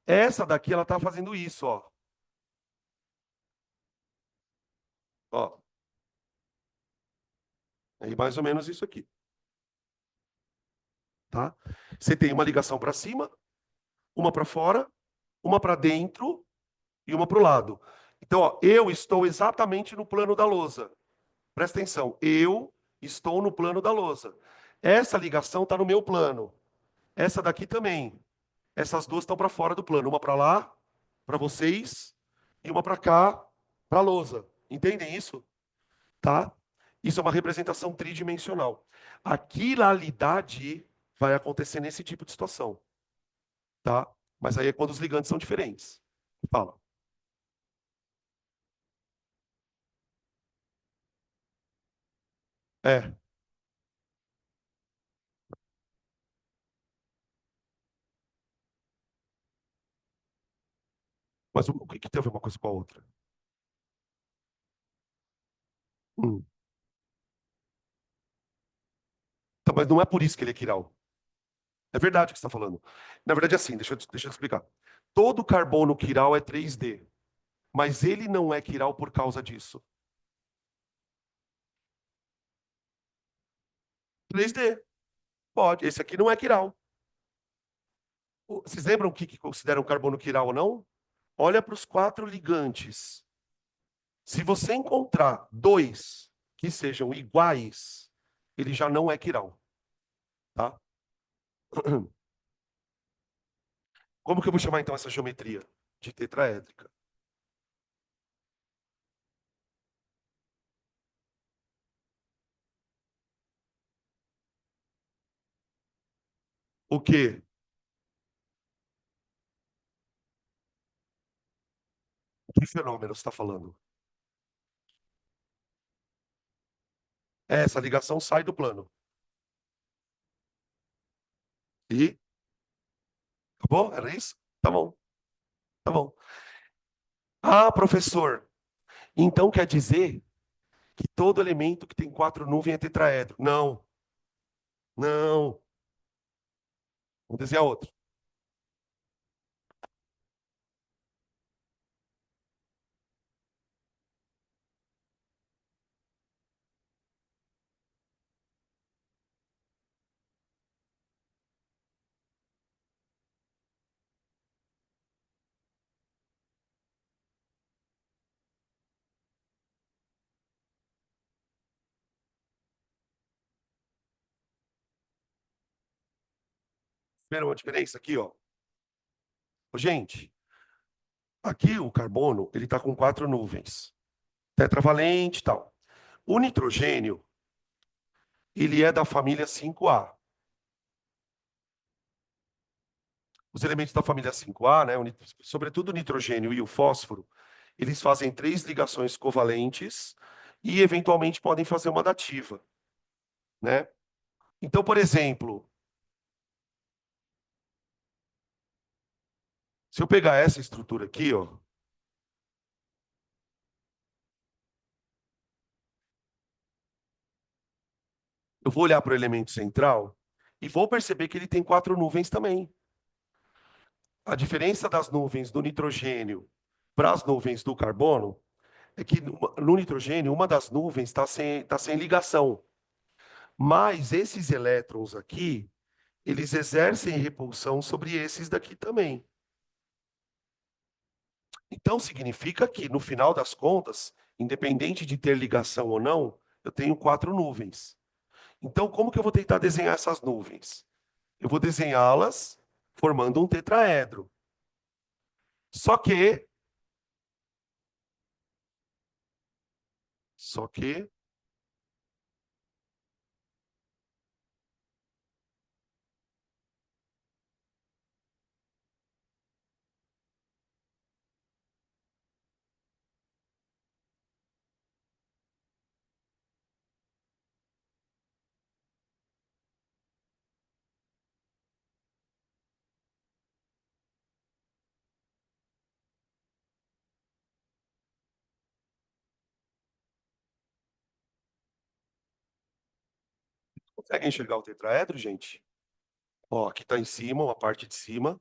Speaker 1: Essa daqui ela está fazendo isso, ó. Ó, é mais ou menos isso aqui, tá? Você tem uma ligação para cima, uma para fora, uma para dentro e uma para o lado. Então, ó, eu estou exatamente no plano da lousa. Presta atenção, eu estou no plano da lousa. Essa ligação está no meu plano. Essa daqui também. Essas duas estão para fora do plano. Uma para lá, para vocês, e uma para cá, para a lousa. Entendem isso? Tá? Isso é uma representação tridimensional. A quiralidade vai acontecer nesse tipo de situação. Tá? Mas aí é quando os ligantes são diferentes. Fala. É, Mas o que que tem a ver uma coisa com a outra? Hum. Tá, mas não é por isso que ele é quiral. É verdade o que você está falando. Na verdade, é assim, deixa eu te explicar. Todo carbono quiral é 3D, mas ele não é quiral por causa disso. 3D, pode. Esse aqui não é quiral. Vocês lembram o que considera um carbono quiral ou não? Olha para os quatro ligantes. Se você encontrar dois que sejam iguais, ele já não é quiral, tá? Como que eu vou chamar então essa geometria? De tetraédrica. O quê? Que fenômeno você está falando? Essa ligação sai do plano. E acabou? Era isso? Tá bom, tá bom. Ah, professor, então quer dizer que todo elemento que tem quatro nuvens é tetraedro? Não, não. Vamos desenhar outro. Primeira uma diferença aqui, ó. Gente, aqui o carbono, ele está com quatro nuvens. Tetravalente e tal. O nitrogênio, ele é da família 5A. Os elementos da família 5A, né, sobretudo o nitrogênio e o fósforo, eles fazem três ligações covalentes e, eventualmente, podem fazer uma dativa, né? Então, por exemplo, se eu pegar essa estrutura aqui, ó, eu vou olhar para o elemento central e vou perceber que ele tem quatro nuvens também. A diferença das nuvens do nitrogênio para as nuvens do carbono é que no nitrogênio, uma das nuvens está sem ligação. Mas esses elétrons aqui, eles exercem repulsão sobre esses daqui também. Então, significa que, no final das contas, independente de ter ligação ou não, eu tenho quatro nuvens. Então, como que eu vou tentar desenhar essas nuvens? Eu vou desenhá-las formando um tetraedro. Só que, só que, consegue enxergar o tetraedro, gente? Ó, aqui está em cima, uma parte de cima,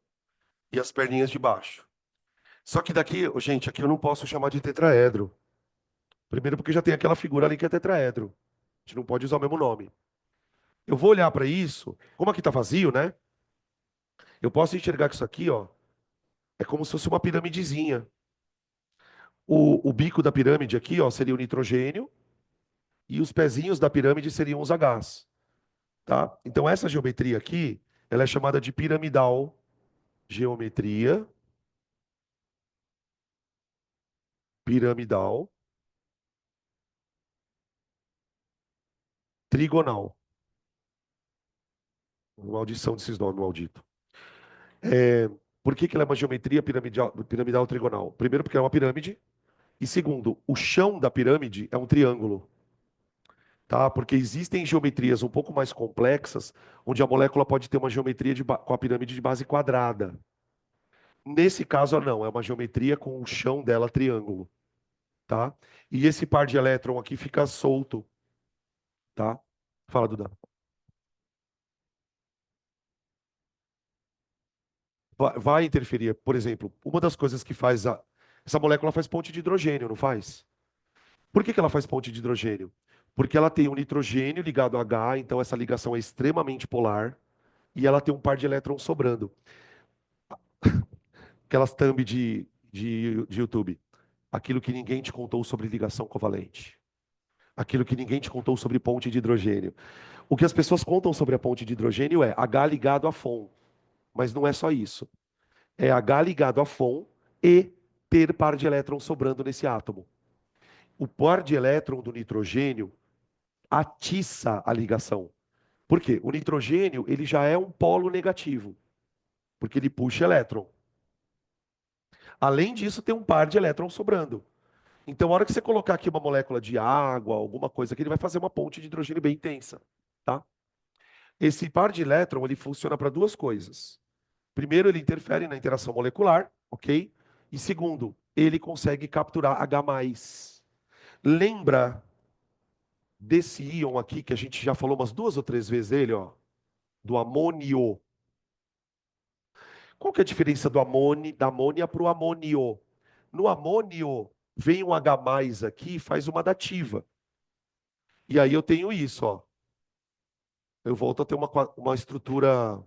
Speaker 1: e as perninhas de baixo. Só que daqui, ô, gente, aqui eu não posso chamar de tetraedro. Primeiro porque já tem aquela figura ali que é tetraedro. A gente não pode usar o mesmo nome. Eu vou olhar para isso, como aqui está vazio, né? Eu posso enxergar que isso aqui, ó, é como se fosse uma piramidezinha. O bico da pirâmide aqui, ó, seria o nitrogênio e os pezinhos da pirâmide seriam os Hs, tá? Então essa geometria aqui, ela é chamada de piramidal geometria piramidal trigonal. Maldição desses nomes, maldito. É, por que que ela é uma geometria piramidal trigonal? Primeiro, porque é uma pirâmide. E segundo, o chão da pirâmide é um triângulo. Tá? Porque existem geometrias um pouco mais complexas, onde a molécula pode ter uma geometria com a pirâmide de base quadrada. Nesse caso, não, é uma geometria com o chão dela triângulo, tá? E esse par de elétron aqui fica solto, tá? Fala, Duda. Vai interferir. Por exemplo, uma das coisas que faz essa molécula faz ponte de hidrogênio, não faz? Por que que ela faz ponte de hidrogênio? Porque ela tem um nitrogênio ligado a H, então essa ligação é extremamente polar, e ela tem um par de elétrons sobrando. Aquelas thumb de YouTube. Aquilo que ninguém te contou sobre ligação covalente. Aquilo que ninguém te contou sobre ponte de hidrogênio. O que as pessoas contam sobre a ponte de hidrogênio é H ligado a FON. Mas não é só isso. É H ligado a FON e ter par de elétrons sobrando nesse átomo. O par de elétron do nitrogênio atiça a ligação. Por quê? O nitrogênio ele já é um polo negativo, porque ele puxa elétron. Além disso, tem um par de elétrons sobrando. Então, a hora que você colocar aqui uma molécula de água, alguma coisa aqui, ele vai fazer uma ponte de hidrogênio bem intensa, tá? Esse par de elétron, ele funciona para duas coisas. Primeiro, ele interfere na interação molecular, ok? E segundo, ele consegue capturar H+. Lembra desse íon aqui que a gente já falou umas duas ou três vezes dele, ó, do amônio. Qual que é a diferença do amônio, da amônia para o amônio? No amônio, vem um H+ aqui e faz uma dativa. E aí eu tenho isso, ó. Eu volto a ter uma estrutura,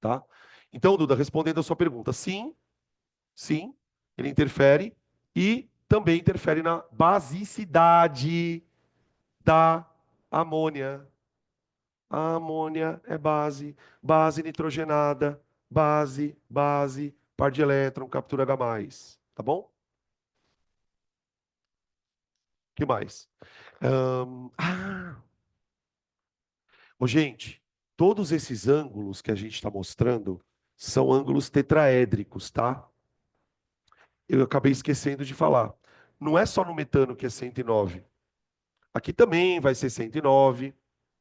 Speaker 1: tá? Então, Duda, respondendo a sua pergunta, sim, sim, ele interfere e também interfere na basicidade da amônia. A amônia é base, base nitrogenada, base, par de elétron, captura H+, tá bom? Que mais? Ah, ô, gente, todos esses ângulos que a gente está mostrando são ângulos tetraédricos, tá? Eu acabei esquecendo de falar. Não é só no metano que é 109. Aqui também vai ser 109,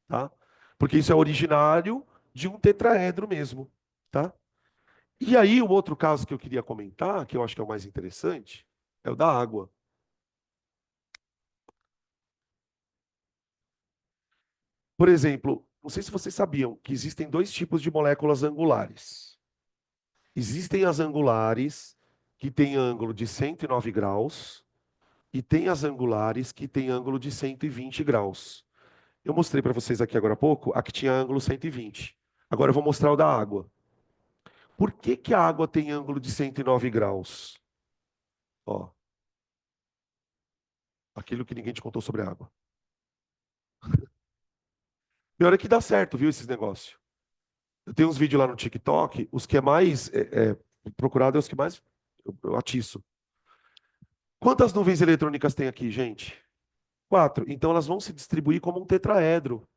Speaker 1: tá? Porque isso é originário de um tetraedro mesmo, tá? E aí, o outro caso que eu queria comentar, que eu acho que é o mais interessante, é o da água. Por exemplo, não sei se vocês sabiam que existem dois tipos de moléculas angulares. Existem as angulares que têm ângulo de 109 graus e tem as angulares que têm ângulo de 120 graus. Eu mostrei para vocês aqui agora há pouco a que tinha ângulo 120. Agora eu vou mostrar o da água. Por que que a água tem ângulo de 109 graus? Ó, aquilo que ninguém te contou sobre a água. Pior é que dá certo, viu, esses negócios. Eu tenho uns vídeos lá no TikTok, os que é mais procurado é os que mais eu atiço. Quantas nuvens eletrônicas tem aqui, gente? Quatro. Então elas vão se distribuir como um tetraedro.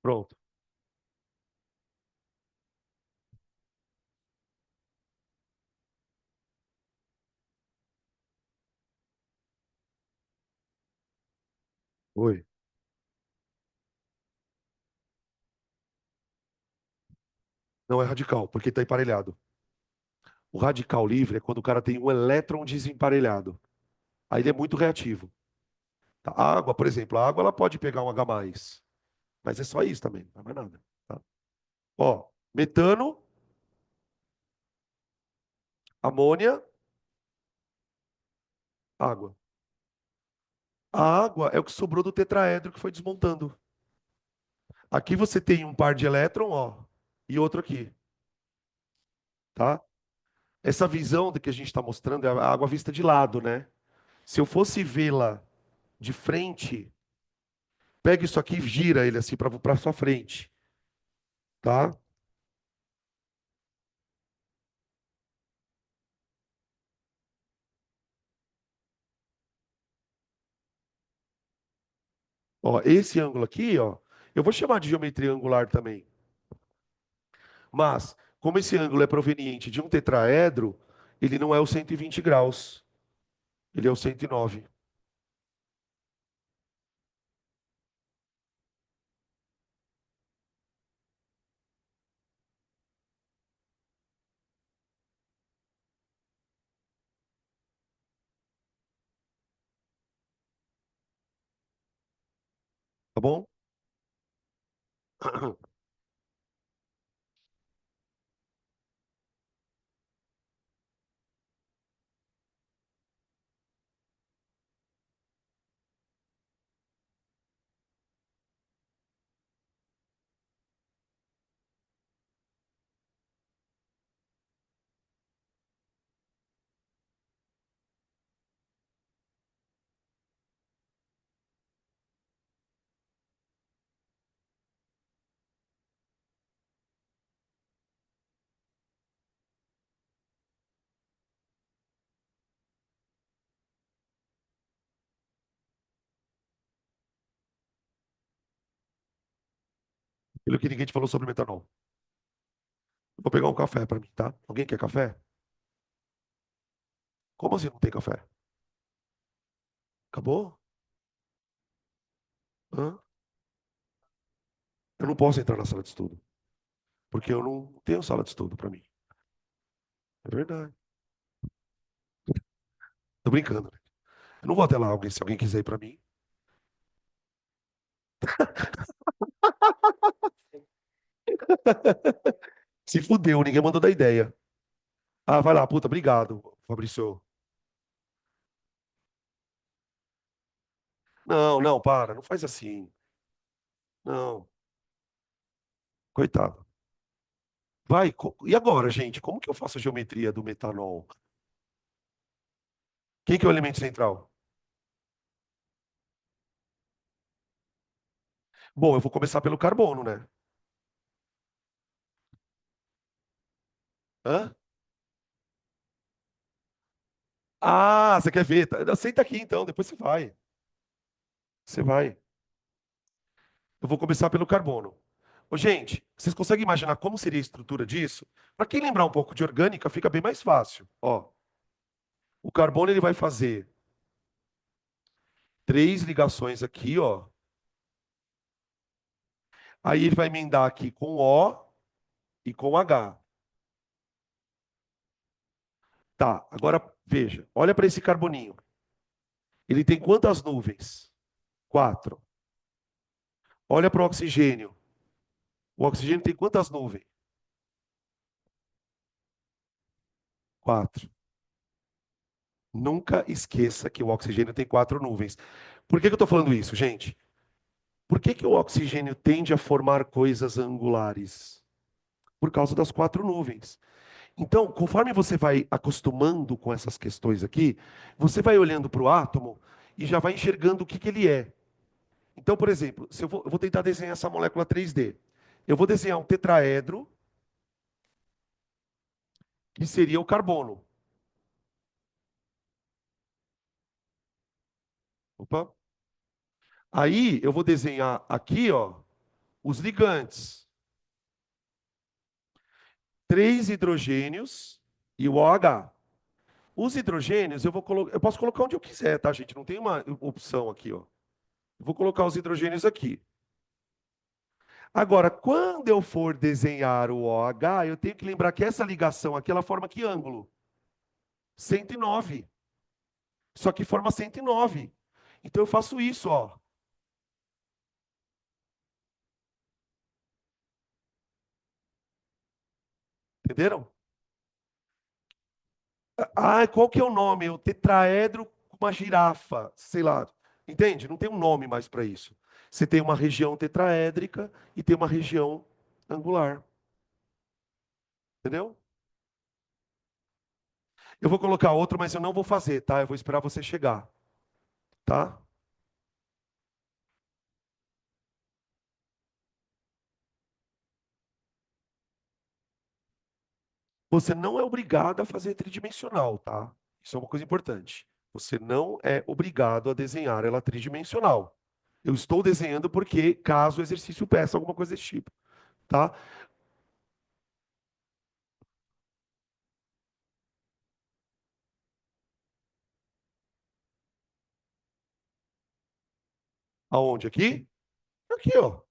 Speaker 1: Pronto. Oi. Não é radical, porque está emparelhado. O radical livre é quando o cara tem um elétron desemparelhado. Aí ele é muito reativo. Tá? A água, por exemplo, a água ela pode pegar um H+, mas é só isso também, não é mais nada. Tá? Ó, metano, amônia, água. A água é o que sobrou do tetraedro que foi desmontando. Aqui você tem um par de elétron, ó, e outro aqui, tá? Essa visão de que a gente está mostrando é a água vista de lado, né? Se eu fosse vê-la de frente, pega isso aqui e gira ele assim para sua frente, tá? Ó, esse ângulo aqui, ó, Eu vou chamar de geometria angular também. Mas, como esse ângulo é proveniente de um tetraedro, ele não é o 120 graus, ele é o 109. Tá bom? Pelo que ninguém te falou sobre metanol. Vou pegar um café para mim, tá? Alguém quer café? Como assim não tem café? Acabou? Hã? Eu não posso entrar na sala de estudo, porque eu não tenho sala de estudo para mim. É verdade. Tô brincando, né? Eu não vou até lá, alguém, se alguém quiser ir para mim. Se fudeu, ninguém mandou dar ideia. Ah, vai lá, puta, obrigado, Fabrício. Não, não, para, não faz assim. Não, coitado. Vai, e agora, gente? Como que eu faço a geometria do metanol? Quem que é o elemento central? Bom, eu vou começar pelo carbono, né? Hã? Ah, você quer ver? Senta aqui então, depois você vai. Você vai. Eu vou começar pelo carbono. Ô, gente, vocês conseguem imaginar como seria a estrutura disso? Para quem lembrar um pouco de orgânica, fica bem mais fácil. Ó, o carbono ele vai fazer três ligações aqui, ó. Aí ele vai emendar aqui com O e com H. Tá, agora veja, olha para esse carboninho. Ele tem quantas nuvens? Quatro. Olha para o oxigênio. O oxigênio tem quantas nuvens? Quatro. Nunca esqueça que o oxigênio tem quatro nuvens. Por que que eu estou falando isso, gente? Por que que o oxigênio tende a formar coisas angulares? Por causa das quatro nuvens. Então, conforme você vai acostumando com essas questões aqui, você vai olhando para o átomo e já vai enxergando o que que ele é. Então, por exemplo, se eu vou tentar desenhar essa molécula 3D. Eu vou desenhar um tetraedro, que seria o carbono. Opa. Aí eu vou desenhar aqui, ó, os ligantes. Três hidrogênios e o OH. Os hidrogênios eu posso colocar onde eu quiser, tá, gente? Não tem uma opção aqui, ó. Eu vou colocar os hidrogênios aqui. Agora, quando eu for desenhar o OH, eu tenho que lembrar que essa ligação aqui, ela forma que ângulo? 109. Só que forma 109. Então eu faço isso, ó. Entenderam? Ah, qual que é o nome? O tetraedro com uma girafa, sei lá. Entende? Não tem um nome mais para isso. Você tem uma região tetraédrica e tem uma região angular. Entendeu? Eu vou colocar outro, mas eu não vou fazer, tá? Eu vou esperar você chegar, tá? Você não é obrigado a fazer tridimensional, tá? Isso é uma coisa importante. Você não é obrigado a desenhar ela tridimensional. Eu estou desenhando porque caso o exercício peça alguma coisa desse tipo, tá? Aonde? Aqui? Aqui, ó.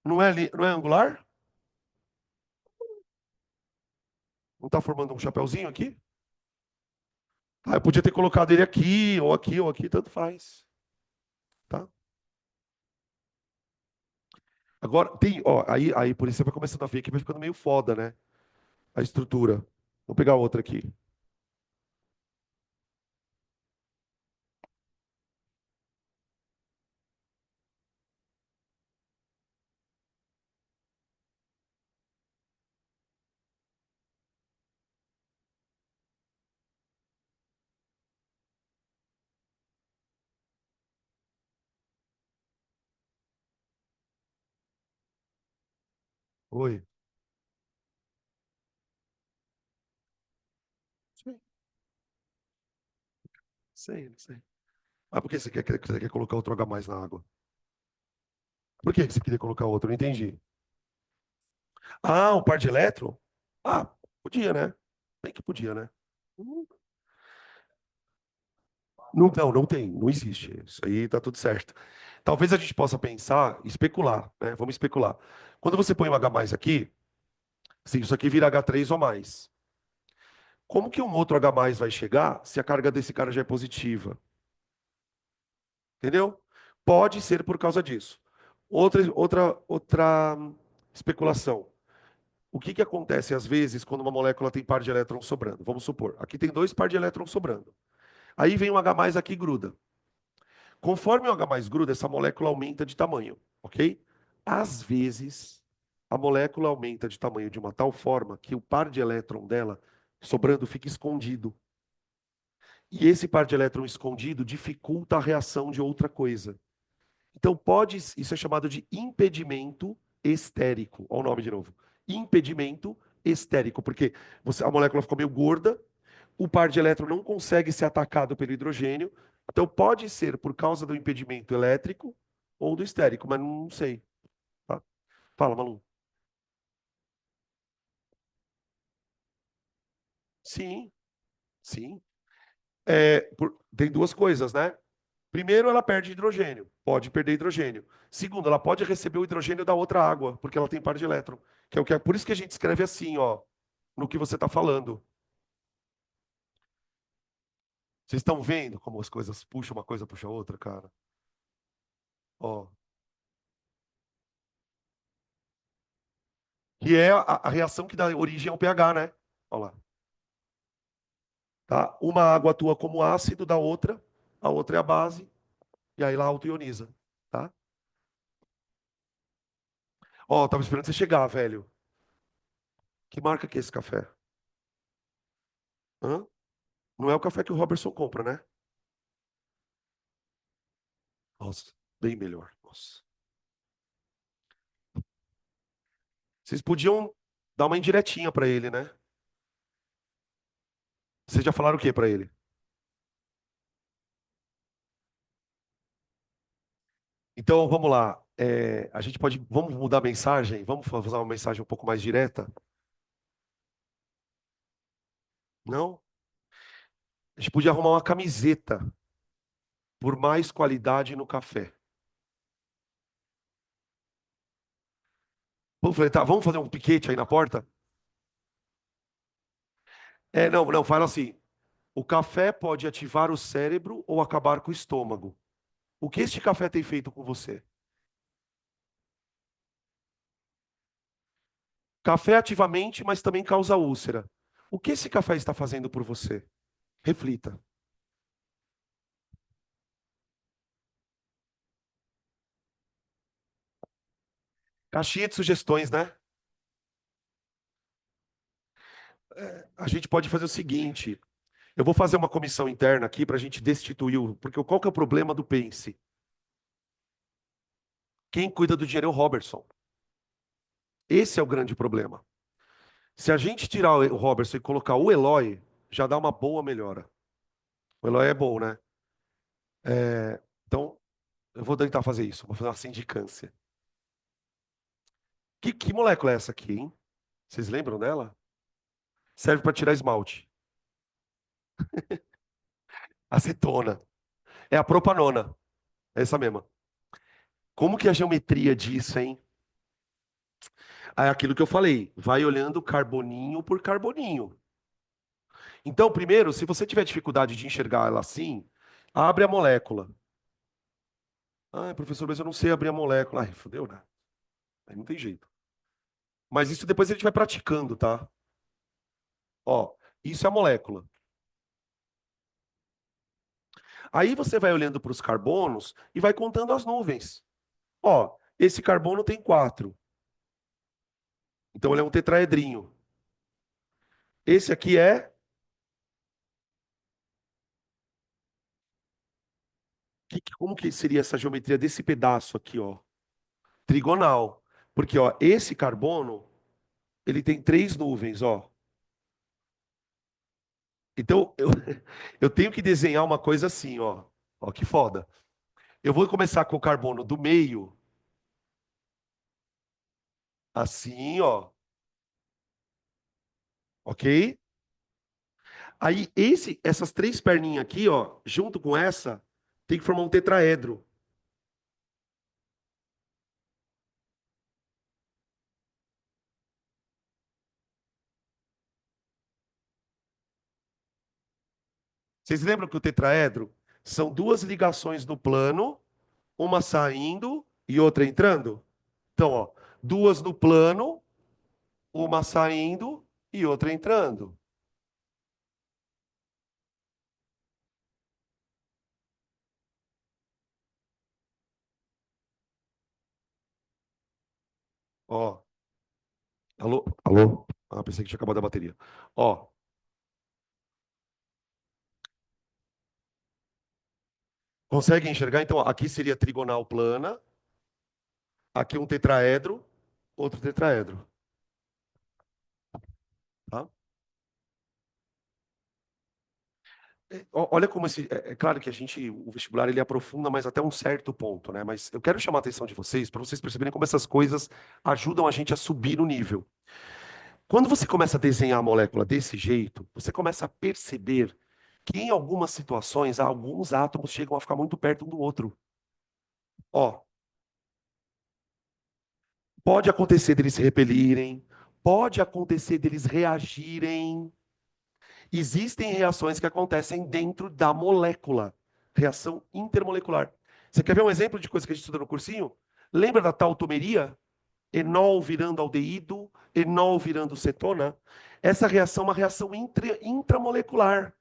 Speaker 1: Não é, não é angular? Não está formando um chapeuzinho aqui? Ah, eu podia ter colocado ele aqui, ou aqui, tanto faz, tá? Agora, tem, ó, aí por isso você vai começando a ver que vai ficando meio foda, né? A estrutura. Vou pegar outra aqui. Oi. Sei, sei, sei. Ah, por que você quer colocar outro H mais na água? Por que você queria colocar outro? Eu não entendi. Ah, um par de elétron? Ah, podia, né? Bem que podia, né? Hum, Não, não, não tem, não existe. Isso aí tá tudo certo. Talvez a gente possa pensar, especular, né? Vamos especular. Quando você põe um H mais aqui, sim, isso aqui vira H3 ou mais. Como que um outro H mais vai chegar se a carga desse cara já é positiva? Entendeu? Pode ser por causa disso. Outra especulação. O que que acontece às vezes quando uma molécula tem par de elétrons sobrando? Vamos supor, aqui tem dois par de elétrons sobrando. Aí vem um H mais aqui e gruda. Conforme o H mais gruda, essa molécula aumenta de tamanho, ok? Às vezes, a molécula aumenta de tamanho de uma tal forma que o par de elétron dela sobrando fica escondido. E esse par de elétron escondido dificulta a reação de outra coisa. Então isso é chamado de impedimento estérico. Olha o nome de novo. Impedimento estérico, porque a molécula ficou meio gorda, o par de elétron não consegue ser atacado pelo hidrogênio, então pode ser por causa do impedimento elétrico ou do estérico, mas não sei. Tá? Fala, Malu. Sim, sim. Tem duas coisas, né? Primeiro, ela perde hidrogênio, pode perder hidrogênio. Segundo, ela pode receber o hidrogênio da outra água, porque ela tem par de elétron, que é o que é por isso que a gente escreve assim, ó, no que você está falando. Vocês estão vendo como as coisas puxam uma coisa, puxa a outra, cara? Ó, que é a reação que dá origem ao pH, né? Olha lá, tá? Uma água atua como ácido da outra, a outra é a base, e aí ela autoioniza, tá? Ó, tava esperando você chegar, velho. Que marca que é esse café? Hã? Não é o café que o Robertson compra, né? Nossa, bem melhor. Nossa. Vocês podiam dar uma indiretinha pra ele, né? Vocês já falaram o que pra ele? Então, vamos lá. A gente pode, vamos mudar a mensagem? Vamos fazer uma mensagem um pouco mais direta? Não? A gente podia arrumar uma camiseta por mais qualidade no café. Vamos fazer um piquete aí na porta? Não, não, fala assim. O café pode ativar o cérebro ou acabar com o estômago. O que este café tem feito com você? Café ativamente, mas também causa úlcera. O que esse café está fazendo por você? Reflita. Caixinha de sugestões, né? A gente pode fazer o seguinte: eu vou fazer uma comissão interna aqui para a gente destituir o. Porque qual que é o problema do Pense? Quem cuida do dinheiro é o Robertson. Esse é o grande problema. Se a gente tirar o Robertson e colocar o Eloy, já dá uma boa melhora. O Eloy é bom, né? Então, Eu vou tentar fazer isso, vou fazer uma sindicância. Que molécula é essa aqui, hein? Vocês lembram dela? Serve para tirar esmalte. Acetona. É a propanona. É essa mesma. Como que é a geometria disso, hein? É aquilo que eu falei. Vai olhando carboninho por carboninho. Então, primeiro, se você tiver dificuldade de enxergar ela assim, abre a molécula. Ah, professor, mas eu não sei abrir a molécula. Ai, fodeu, né? Aí não tem jeito. Mas isso depois a gente vai praticando, tá? Ó, isso é a molécula. Aí você vai olhando para os carbonos e vai contando as nuvens. Ó, esse carbono tem quatro. Então ele é um tetraedrinho. Esse aqui é. Como que seria essa geometria desse pedaço aqui, ó? Trigonal. Porque, ó, esse carbono, ele tem três nuvens, ó. Então, eu tenho que desenhar uma coisa assim, ó. Ó, que foda. Eu vou começar com o carbono do meio, assim, ó. Ok? Aí, essas três perninhas aqui, ó, junto com essa, tem que formar um tetraedro. Vocês lembram que o tetraedro são duas ligações no plano, uma saindo e outra entrando? Então, ó, duas no plano, uma saindo e outra entrando. Ó, alô? Alô? Ah, pensei que tinha acabado a bateria. Ó, consegue enxergar? Então, ó, aqui seria trigonal plana, aqui um tetraedro, outro tetraedro, tá? Olha como esse. É claro que o vestibular ele aprofunda, mas até um certo ponto, né? Mas eu quero chamar a atenção de vocês para vocês perceberem como essas coisas ajudam a gente a subir no nível. Quando você começa a desenhar a molécula desse jeito, você começa a perceber que em algumas situações, alguns átomos chegam a ficar muito perto um do outro. Ó, pode acontecer deles se repelirem, pode acontecer deles reagirem. Existem reações que acontecem dentro da molécula, reação intermolecular. Você quer ver um exemplo de coisa que a gente estuda no cursinho? Lembra da tautomeria? Enol virando aldeído, enol virando cetona. Essa reação é uma reação intramolecular.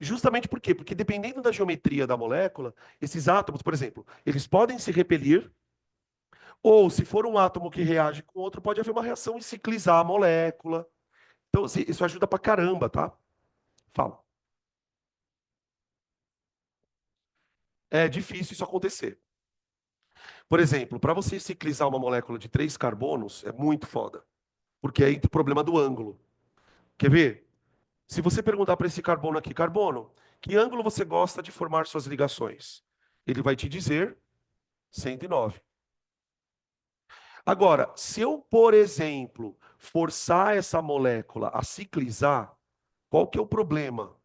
Speaker 1: Justamente por quê? Porque dependendo da geometria da molécula, esses átomos, por exemplo, eles podem se repelir, ou se for um átomo que reage com outro, pode haver uma reação e ciclizar a molécula. Então, assim, isso ajuda pra caramba, tá? Fala. É difícil isso acontecer. Por exemplo, para você ciclizar uma molécula de três carbonos, é muito foda. Porque aí tem o problema do ângulo. Quer ver? Se você perguntar para esse carbono aqui, carbono, que ângulo você gosta de formar suas ligações? Ele vai te dizer 109. Agora, se eu, por exemplo, forçar essa molécula a ciclizar, qual que é o problema?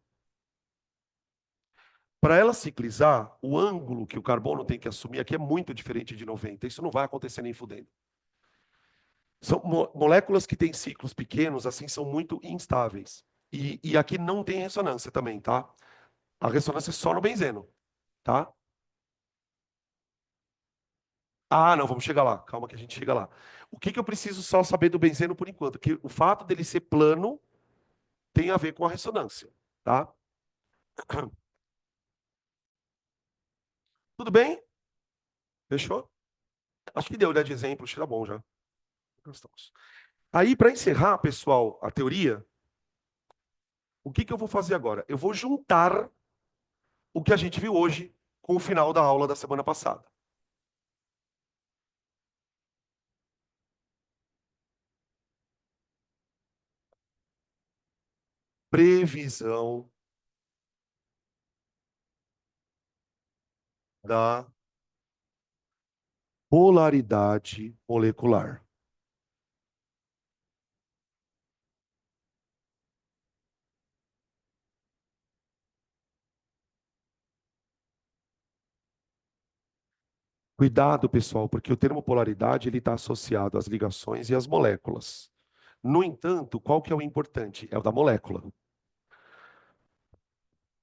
Speaker 1: Para ela ciclizar, o ângulo que o carbono tem que assumir aqui é muito diferente de 90. Isso não vai acontecer nem fudendo. São moléculas que têm ciclos pequenos, assim, são muito instáveis. E aqui não tem ressonância também, tá? A ressonância é só no benzeno, tá? Ah, não, vamos chegar lá. Calma que a gente chega lá. O que que eu preciso só saber do benzeno por enquanto? Que o fato dele ser plano tem a ver com a ressonância, tá? Tudo bem? Fechou? Acho que deu, né, de exemplo, acho que tá bom já. Estamos. Aí, para encerrar, pessoal, a teoria, o que que eu vou fazer agora? Eu vou juntar o que a gente viu hoje com o final da aula da semana passada. Previsão da Polaridade molecular. Cuidado, pessoal, porque o termo polaridade ele está associado às ligações e às moléculas. No entanto, qual que é o importante? É o da molécula.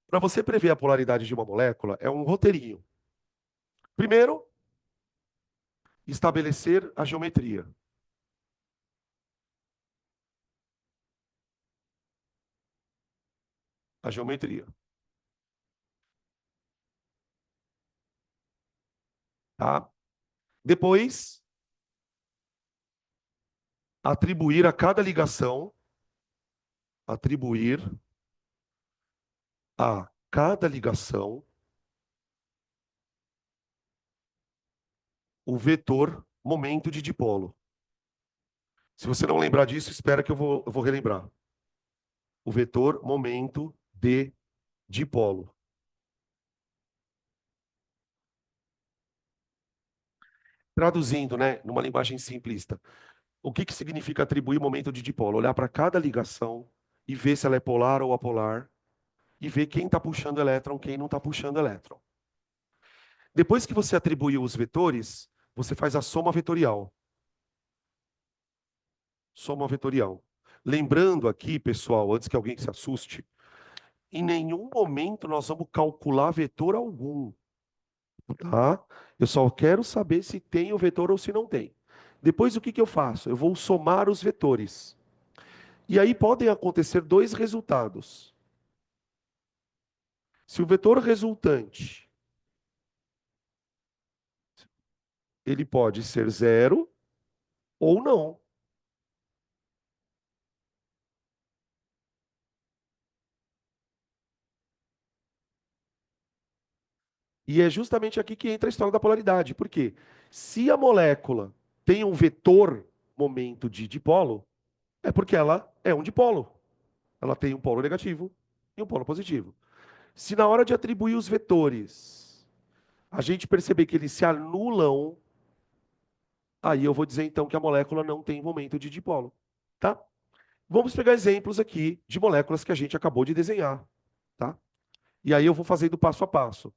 Speaker 1: Para você prever a polaridade de uma molécula, é um roteirinho. Primeiro, estabelecer a geometria. A geometria, tá? Depois, atribuir a cada ligação, atribuir a cada ligação o vetor momento de dipolo. Se você não lembrar disso, espera que eu vou relembrar. O vetor momento de dipolo. Traduzindo, né, numa linguagem simplista, o que que significa atribuir momento de dipolo? Olhar para cada ligação e ver se ela é polar ou apolar e ver quem está puxando elétron, quem não está puxando elétron. Depois que você atribuiu os vetores, você faz a soma vetorial. Soma vetorial. Lembrando aqui, pessoal, antes que alguém se assuste, em nenhum momento nós vamos calcular vetor algum, tá? Eu só quero saber se tem o vetor ou se não tem. Depois, o que que eu faço? Eu vou somar os vetores. E aí podem acontecer dois resultados. Se o vetor resultante, ele pode ser zero ou não. E é justamente aqui que entra a história da polaridade. Por quê? Se a molécula tem um vetor momento de dipolo, é porque ela é um dipolo. Ela tem um polo negativo e um polo positivo. Se na hora de atribuir os vetores, a gente perceber que eles se anulam, aí eu vou dizer então que a molécula não tem momento de dipolo, tá? Vamos pegar exemplos aqui de moléculas que a gente acabou de desenhar, tá? E aí eu vou fazendo passo a passo.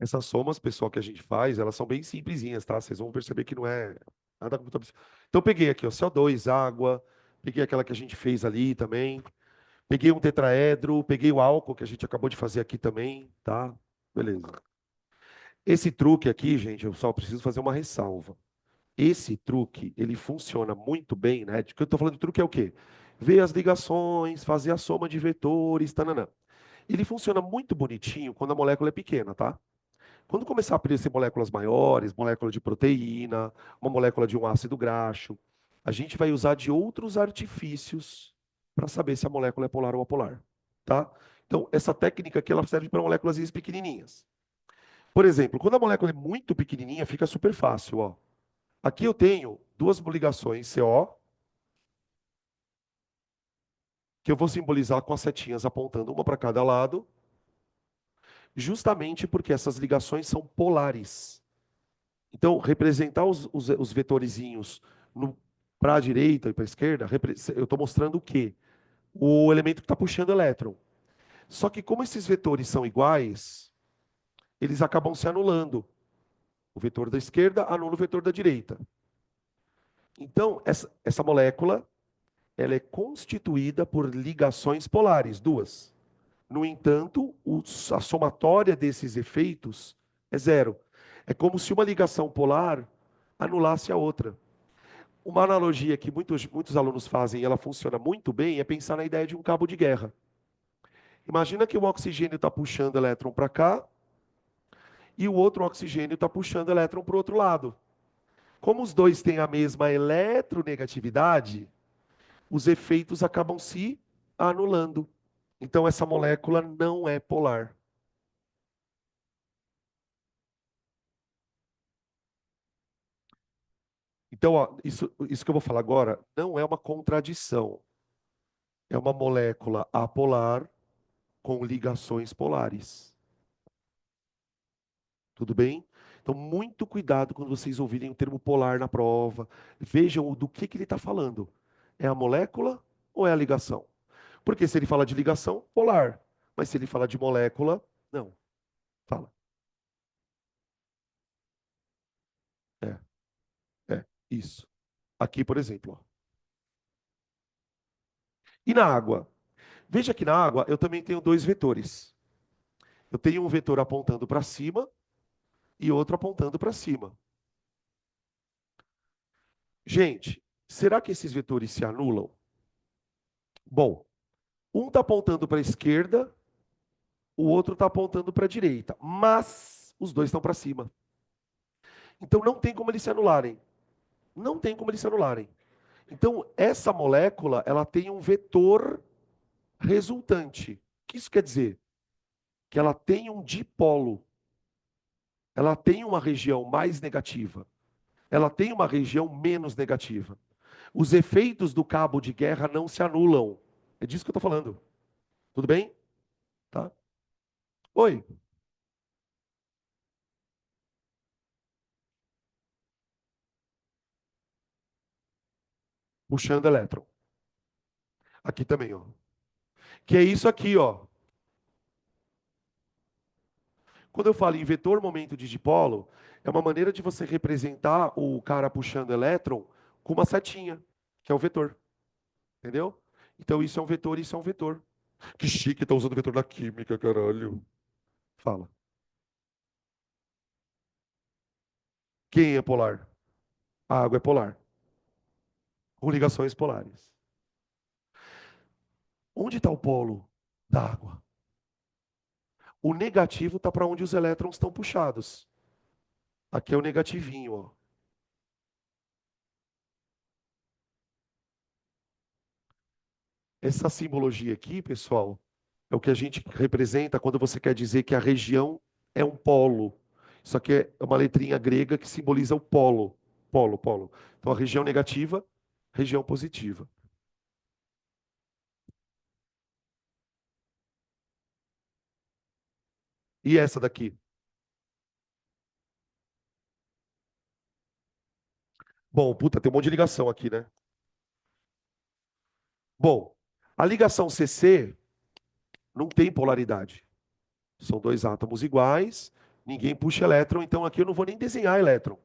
Speaker 1: Essas somas, pessoal, que a gente faz, elas são bem simplesinhas, tá? Vocês vão perceber que não é nada muito absurdo. Então, eu peguei aqui, ó, CO2, água, peguei aquela que a gente fez ali também, peguei um tetraedro, peguei o álcool que a gente acabou de fazer aqui também, tá? Beleza. Esse truque aqui, gente, eu só preciso fazer uma ressalva. Esse truque, ele funciona muito bem, né? De que eu estou falando de truque é o quê? Ver as ligações, fazer a soma de vetores, tananã. Ele funciona muito bonitinho quando a molécula é pequena, tá? Quando começar a aparecer moléculas maiores, molécula de proteína, uma molécula de um ácido graxo, a gente vai usar de outros artifícios para saber se a molécula é polar ou apolar, tá? Então, essa técnica aqui ela serve para moléculas pequenininhas. Por exemplo, quando a molécula é muito pequenininha, fica super fácil, ó. Aqui eu tenho duas ligações CO, que eu vou simbolizar com as setinhas apontando uma para cada lado, justamente porque essas ligações são polares. Então, representar os vetorizinhos para a direita e para a esquerda, eu estou mostrando o quê? O elemento que está puxando elétron. Só que como esses vetores são iguais, eles acabam se anulando. O vetor da esquerda anula o vetor da direita. Então, essa molécula, ela é constituída por ligações polares, duas. No entanto, a somatória desses efeitos é zero. É como se uma ligação polar anulasse a outra. Uma analogia que muitos alunos fazem e ela funciona muito bem é pensar na ideia de um cabo de guerra. Imagina que o oxigênio está puxando elétron para cá e o outro oxigênio está puxando elétron para o outro lado. Como os dois têm a mesma eletronegatividade, os efeitos acabam se anulando. Então, essa molécula não é polar. Então, ó, isso que eu vou falar agora não é uma contradição. É uma molécula apolar com ligações polares. Tudo bem? Então, muito cuidado quando vocês ouvirem o termo polar na prova. Vejam do que ele está falando. É a molécula ou é a ligação? Porque se ele fala de ligação, polar. Mas se ele fala de molécula, não. Fala. É, isso. Aqui, por exemplo. Ó. E na água? Veja que na água eu também tenho dois vetores. Eu tenho um vetor apontando para cima e outro apontando para cima. Gente, será que esses vetores se anulam? Bom, um está apontando para a esquerda, o outro está apontando para a direita, mas os dois estão para cima. Então não tem como eles se anularem. Não tem como eles se anularem. Então essa molécula, ela tem um vetor resultante. O que isso quer dizer? Que ela tem um dipolo. Ela tem uma região mais negativa. Ela tem uma região menos negativa. Os efeitos do cabo de guerra não se anulam. É disso que eu estou falando. Tudo bem? Tá? Oi, puxando elétron. Aqui também, ó. Que é isso aqui, ó. Quando eu falo em vetor momento de dipolo, é uma maneira de você representar o cara puxando elétron com uma setinha, que é o vetor. Entendeu? Então isso é um vetor, isso é um vetor. Que chique, tá usando vetor da química, caralho. Fala. Quem é polar? A água é polar, com ligações polares. Onde está o polo da água? O negativo está para onde os elétrons estão puxados. Aqui é o negativinho, ó. Essa simbologia aqui, pessoal, é o que a gente representa quando você quer dizer que a região é um polo. Isso aqui é uma letrinha grega que simboliza o polo. Polo, polo. Então, a região negativa, região positiva. E essa daqui? Bom, puta, tem um monte de ligação aqui, né? Bom, a ligação CC não tem polaridade. São dois átomos iguais, ninguém puxa elétron, então aqui eu não vou nem desenhar elétron.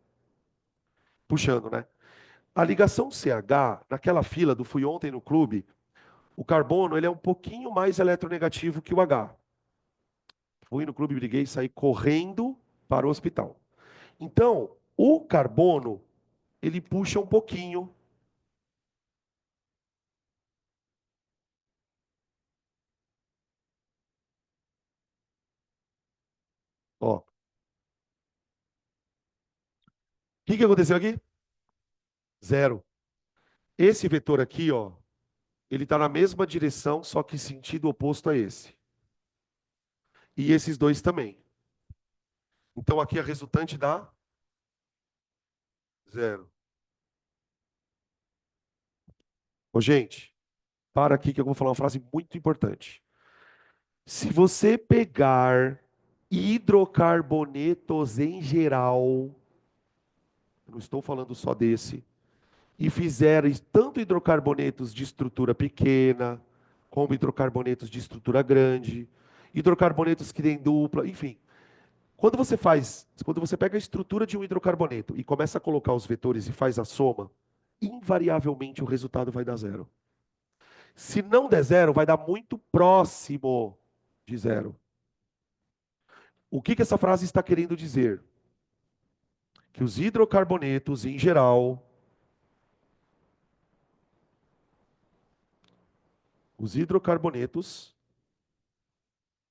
Speaker 1: Puxando, né? A ligação CH, naquela fila do fui ontem no clube, o carbono ele é um pouquinho mais eletronegativo que o H. Fui no clube, briguei e saí correndo para o hospital. Então, o carbono, ele puxa um pouquinho. Ó, o que aconteceu aqui? Zero. Esse vetor aqui, ó, ele está na mesma direção, só que sentido oposto a esse. E esses dois também. Então, aqui a resultante dá zero. Ô, gente, para aqui que eu vou falar uma frase muito importante. Se você pegar hidrocarbonetos em geral, eu não estou falando só desse, e fizer tanto hidrocarbonetos de estrutura pequena, como hidrocarbonetos de estrutura grande, hidrocarbonetos que têm dupla, enfim, Quando você pega a estrutura de um hidrocarboneto e começa a colocar os vetores e faz a soma, invariavelmente o resultado vai dar zero. Se não der zero, vai dar muito próximo de zero. O que essa frase está querendo dizer? Que os hidrocarbonetos, em geral, os hidrocarbonetos,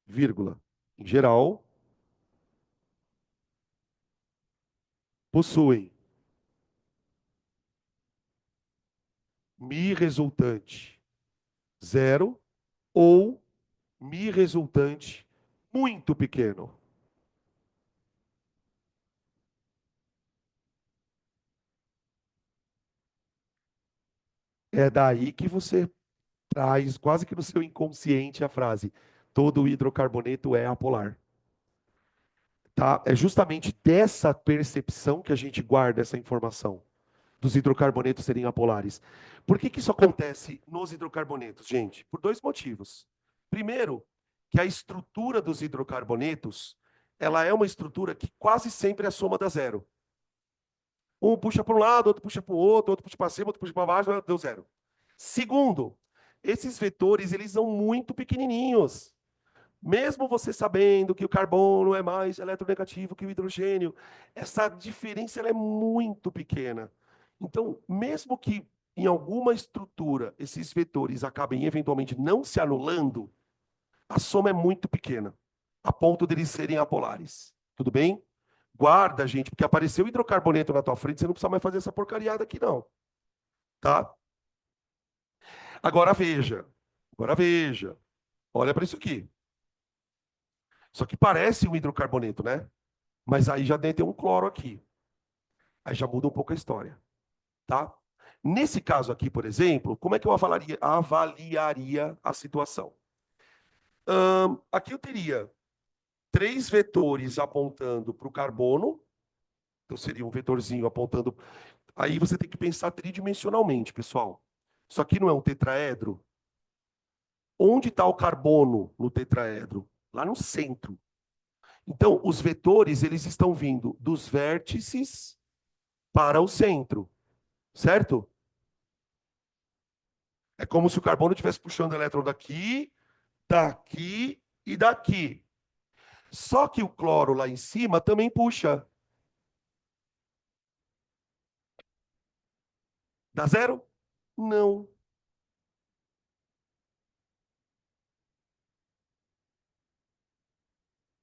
Speaker 1: vírgula, em geral, possuem Mi resultante zero ou Mi resultante muito pequeno. É daí que você traz, quase que no seu inconsciente, a frase: todo hidrocarboneto é apolar. Tá? É justamente dessa percepção que a gente guarda essa informação dos hidrocarbonetos serem apolares. Por que isso acontece nos hidrocarbonetos, gente? Por dois motivos. Primeiro, que a estrutura dos hidrocarbonetos, ela é uma estrutura que quase sempre é a soma da zero. Um puxa para um lado, outro puxa para o outro, outro puxa para cima, outro puxa para baixo, deu zero. Segundo, esses vetores, eles são muito pequenininhos. Mesmo você sabendo que o carbono é mais eletronegativo que o hidrogênio, essa diferença ela é muito pequena. Então, mesmo que em alguma estrutura esses vetores acabem eventualmente não se anulando, a soma é muito pequena, a ponto deles serem apolares. Tudo bem? Guarda, gente, porque apareceu hidrocarboneto na tua frente, você não precisa mais fazer essa porcariada aqui, não. Tá? Agora veja. Agora veja. Olha para isso aqui. Isso aqui parece um hidrocarboneto, né? Mas aí já deve ter um cloro aqui. Aí já muda um pouco a história, tá? Nesse caso aqui, por exemplo, como é que eu avaliaria a situação? Aqui eu teria três vetores apontando para o carbono. Então seria um vetorzinho apontando. Aí você tem que pensar tridimensionalmente, pessoal. Isso aqui não é um tetraedro? Onde está o carbono no tetraedro? Lá no centro. Então, os vetores, eles estão vindo dos vértices para o centro, certo? É como se o carbono estivesse puxando o elétron daqui, daqui e daqui. Só que o cloro lá em cima também puxa. Dá zero? Não.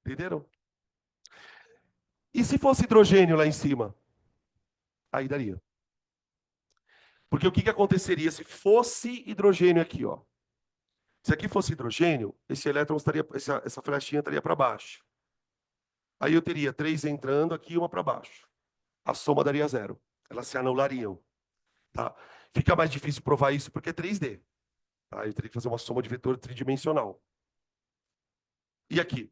Speaker 1: Entenderam? E se fosse hidrogênio lá em cima? Aí daria. Porque o que aconteceria se fosse hidrogênio aqui, ó? Se aqui fosse hidrogênio, esse elétron estaria, essa flechinha estaria para baixo. Aí eu teria três entrando aqui e uma para baixo. A soma daria zero. Elas se anulariam. Tá? Fica mais difícil provar isso porque é 3D. Tá? Eu teria que fazer uma soma de vetor tridimensional. E aqui?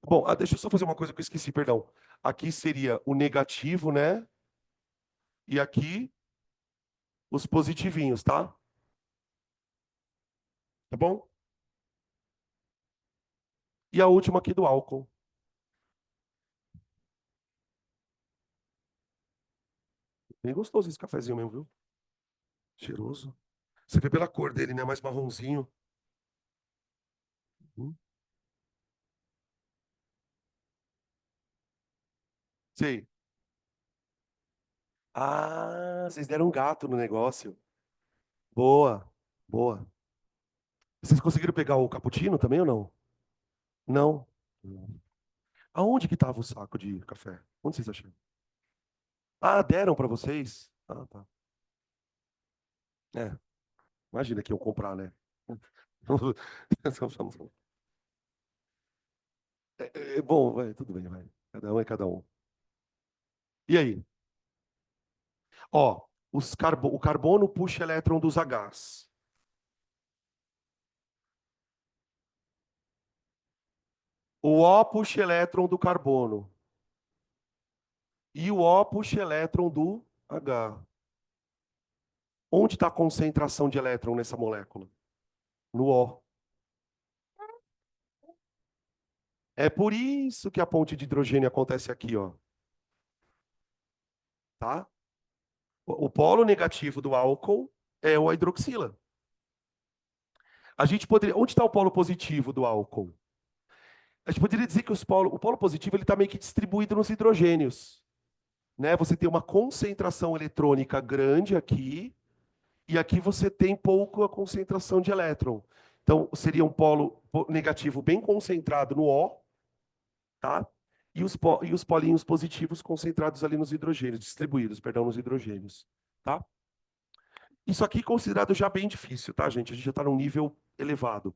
Speaker 1: Bom, deixa eu só fazer uma coisa que eu esqueci, perdão. Aqui seria o negativo, né? E aqui os positivinhos, tá? Tá bom? E a última aqui do álcool. Bem gostoso esse cafezinho mesmo, viu? Cheiroso. Você vê pela cor dele, né? Mais marronzinho. Hum. Sei. Ah, vocês deram um gato no negócio. Boa, boa. Vocês conseguiram pegar o cappuccino também ou não? Não. Aonde que estava o saco de café? Onde vocês acharam? Ah, deram para vocês? Ah, tá. É, imagina que iam comprar, né? Bom, vai, tudo bem, vai. Cada um é cada um. E aí? Ó, o carbono puxa elétron dos Hs. O O puxa elétron do carbono. E o O puxa elétron do H. Onde está a concentração de elétron nessa molécula? No O. É por isso que a ponte de hidrogênio acontece aqui, ó, tá? O polo negativo do álcool é a hidroxila. A gente poderia, onde está o polo positivo do álcool? A gente poderia dizer que o polo positivo ele está meio que distribuído nos hidrogênios, né? Você tem uma concentração eletrônica grande aqui e aqui você tem pouca concentração de elétron. Então seria um polo negativo bem concentrado no O, tá? E os polinhos positivos concentrados ali nos hidrogênios, distribuídos, perdão, nos hidrogênios, tá? Isso aqui é considerado já bem difícil, tá, gente? A gente já está num nível elevado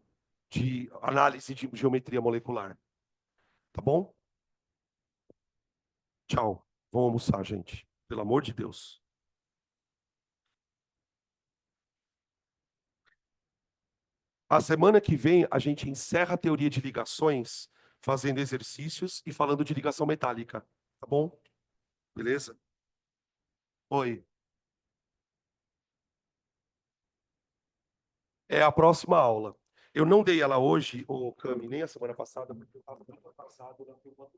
Speaker 1: de análise de geometria molecular, tá bom? Tchau. Vamos almoçar, gente. Pelo amor de Deus. A semana que vem a gente encerra a teoria de ligações, fazendo exercícios e falando de ligação metálica, tá bom? Beleza? Oi. É a próxima aula. Eu não dei ela hoje, o Cami, nem a semana passada, porque eu estava muito atrasado na turma.